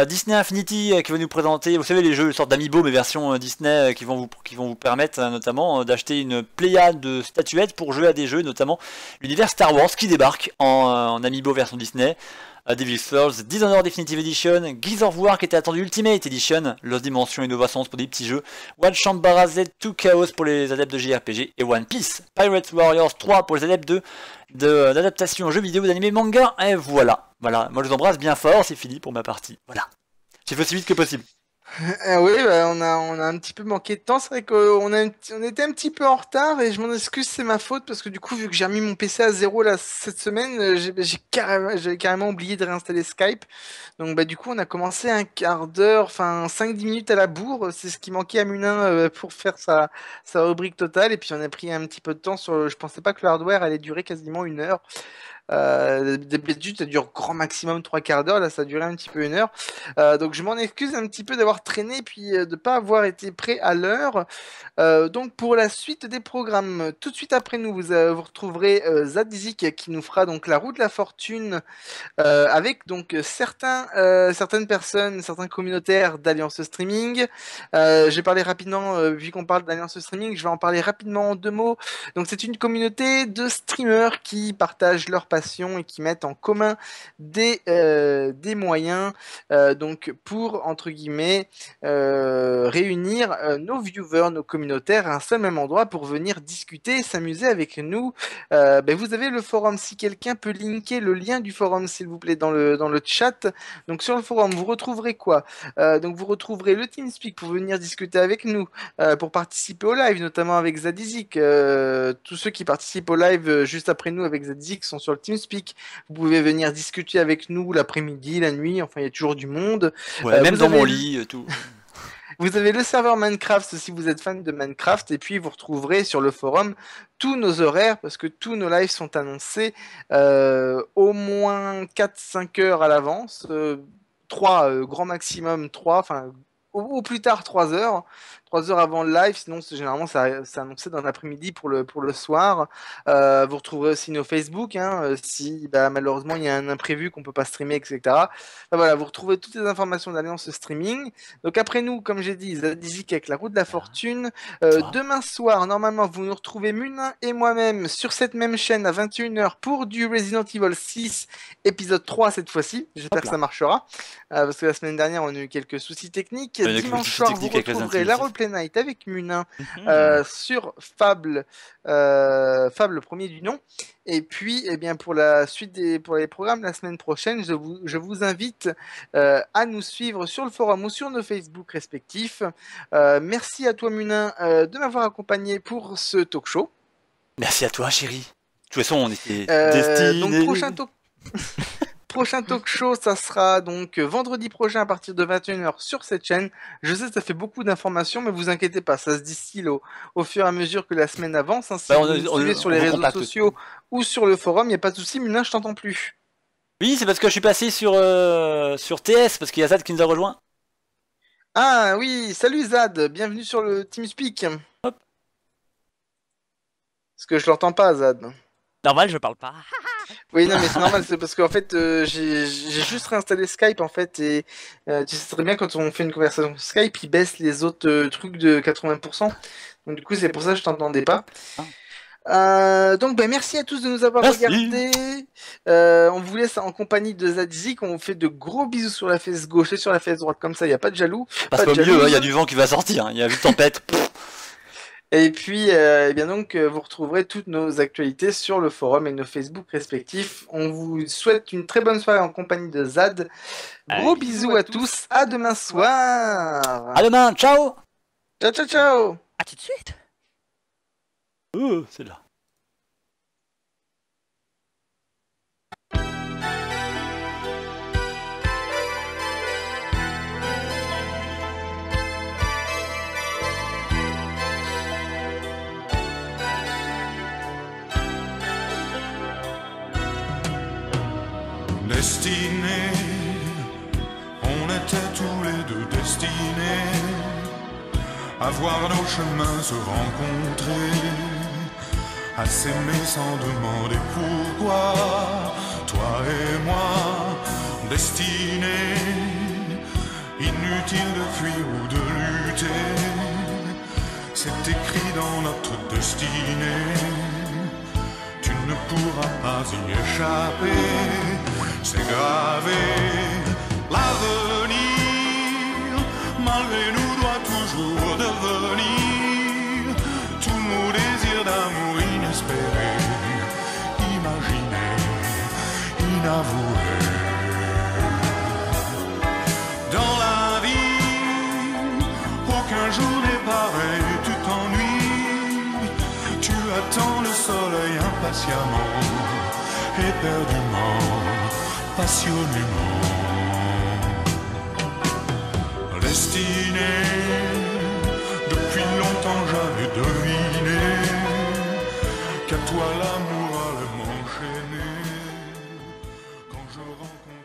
Disney Infinity qui va nous présenter, vous savez, les jeux, une sorte d'amiibo mais version Disney qui vont vous permettre notamment d'acheter une pléiade de statuettes pour jouer à des jeux, notamment l'univers Star Wars qui débarque en amiibo version Disney. Devil's Souls, Dishonored Definitive Edition, Gears of War qui était attendu Ultimate Edition, Lost Dimension et Nova 111 pour des petits jeux, One Shambara Z2 Chaos pour les adeptes de JRPG et One Piece Pirate Warriors 3 pour les adeptes d'adaptation jeux vidéo, d'anime, manga. Et voilà, moi je vous embrasse bien fort, c'est fini pour ma partie. Voilà, j'ai fait aussi vite que possible. Oui, bah, on a un petit peu manqué de temps. C'est vrai qu'on était un petit peu en retard et je m'en excuse, c'est ma faute parce que du coup, vu que j'ai remis mon PC à zéro là cette semaine, j'avais carrément oublié de réinstaller Skype. Donc bah du coup, on a commencé un quart d'heure, enfin 5-10 minutes à la bourre. C'est ce qui manquait à Munin pour faire sa rubrique totale. Et puis on a pris un petit peu de temps je pensais pas que le hardware allait durer quasiment 1 heure. D'habitude ça dure grand maximum 3/4 d'heure, là ça a duré un petit peu 1 heure, donc je m'en excuse un petit peu d'avoir traîné puis de pas avoir été prêt à l'heure. Donc pour la suite des programmes, tout de suite après nous vous retrouverez Zadzic qui nous fera donc la roue de la fortune avec donc certaines personnes, certains communautaires d'Alliance Streaming. J'ai parlé rapidement, vu qu'on parle d'Alliance Streaming, je vais en parler rapidement en 2 mots. Donc c'est une communauté de streamers qui partagent leur passion passion et qui mettent en commun des moyens donc pour, entre guillemets, réunir nos viewers, nos communautaires à un seul même endroit pour venir discuter, s'amuser avec nous. Vous avez le forum, si quelqu'un peut linker le lien du forum, s'il vous plaît, dans le chat. Donc sur le forum, vous retrouverez quoi? Donc vous retrouverez le TeamSpeak pour venir discuter avec nous, pour participer au live, notamment avec Zadizik. Tous ceux qui participent au live juste après nous avec Zadizik sont sur le TeamSpeak. Vous pouvez venir discuter avec nous l'après-midi, la nuit, enfin il y a toujours du monde. Ouais, même Vous dans avez mon lit, tout. Vous avez le serveur Minecraft si vous êtes fan de Minecraft, et puis vous retrouverez sur le forum tous nos horaires, parce que tous nos lives sont annoncés au moins 4-5 heures à l'avance, 3 grand maximum 3, enfin au plus tard 3 heures. 3 heures avant le live, sinon généralement c'est annoncé dans l'après-midi pour le soir. Vous retrouverez aussi nos Facebook, hein, si malheureusement il y a un imprévu qu'on peut pas streamer, etc. Voilà, vous retrouvez toutes les informations d'Alliance Streaming. Donc après nous, comme j'ai dit, Zadizik avec la roue de la fortune. Demain soir, normalement, vous nous retrouvez Munin et moi-même sur cette même chaîne à 21h pour du Resident Evil 6, épisode 3 cette fois-ci. J'espère que ça marchera, parce que la semaine dernière on a eu quelques soucis techniques. Dimanche soir, vous retrouverez la Roleplay Night avec Munin sur Fable, Fable le premier du nom. Et puis, eh bien, pour la suite pour les programmes la semaine prochaine, je vous invite à nous suivre sur le forum ou sur nos Facebook respectifs. Merci à toi, Munin, de m'avoir accompagné pour ce talk show. Merci à toi, chérie. De toute façon, on était destinés. Donc, prochain talk show, ça sera donc vendredi prochain à partir de 21h sur cette chaîne. Je sais, ça fait beaucoup d'informations, mais vous inquiétez pas, ça se distille au fur et à mesure que la semaine avance. Hein, si vous nous suivez sur les réseaux sociaux ou sur le forum, il n'y a pas de souci, Munin, je t'entends plus. Oui, c'est parce que je suis passé sur TS, parce qu'il y a Zad qui nous a rejoint. Ah oui, salut Zad, bienvenue sur le TeamSpeak. Hop. Parce que je l'entends pas, Zad. Normal, je parle pas. Oui, non, mais c'est normal, c'est parce qu'en fait, j'ai juste réinstallé Skype, en fait, et tu sais très bien, quand on fait une conversation Skype, il baisse les autres trucs de 80%. Donc du coup, c'est pour ça que je t'entendais pas. Donc merci à tous de nous avoir regardés. On vous laisse en compagnie de Zadizik. On vous fait de gros bisous sur la fesse gauche et sur la fesse droite, comme ça, il n'y a pas de jaloux. Parce qu'au milieu, il y a du vent qui va sortir, il y a une tempête. Et puis, eh bien donc, vous retrouverez toutes nos actualités sur le forum et nos Facebook respectifs. On vous souhaite une très bonne soirée en compagnie de Zad. Gros bisous à tous. À demain soir. À demain. Ciao. Ciao, ciao, ciao. À tout de suite. C'est là. Destinés, on était tous les deux destinés à voir nos chemins se rencontrer, à s'aimer sans demander pourquoi. Toi et moi, destinés, inutile de fuir ou de lutter, c'est écrit dans notre destinée. Tu ne pourras pas y échapper, c'est gravé. L'avenir, malgré nous, doit toujours devenir tous nos désirs d'amour inespérés, imaginés, inavoués. Dans la vie, aucun jour n'est pareil, tu t'ennuies, tu attends le soleil impatiemment, éperdument, passionnément. Destiné, depuis longtemps j'avais deviné qu'à toi l'amour allait m'enchaîner quand je rencontre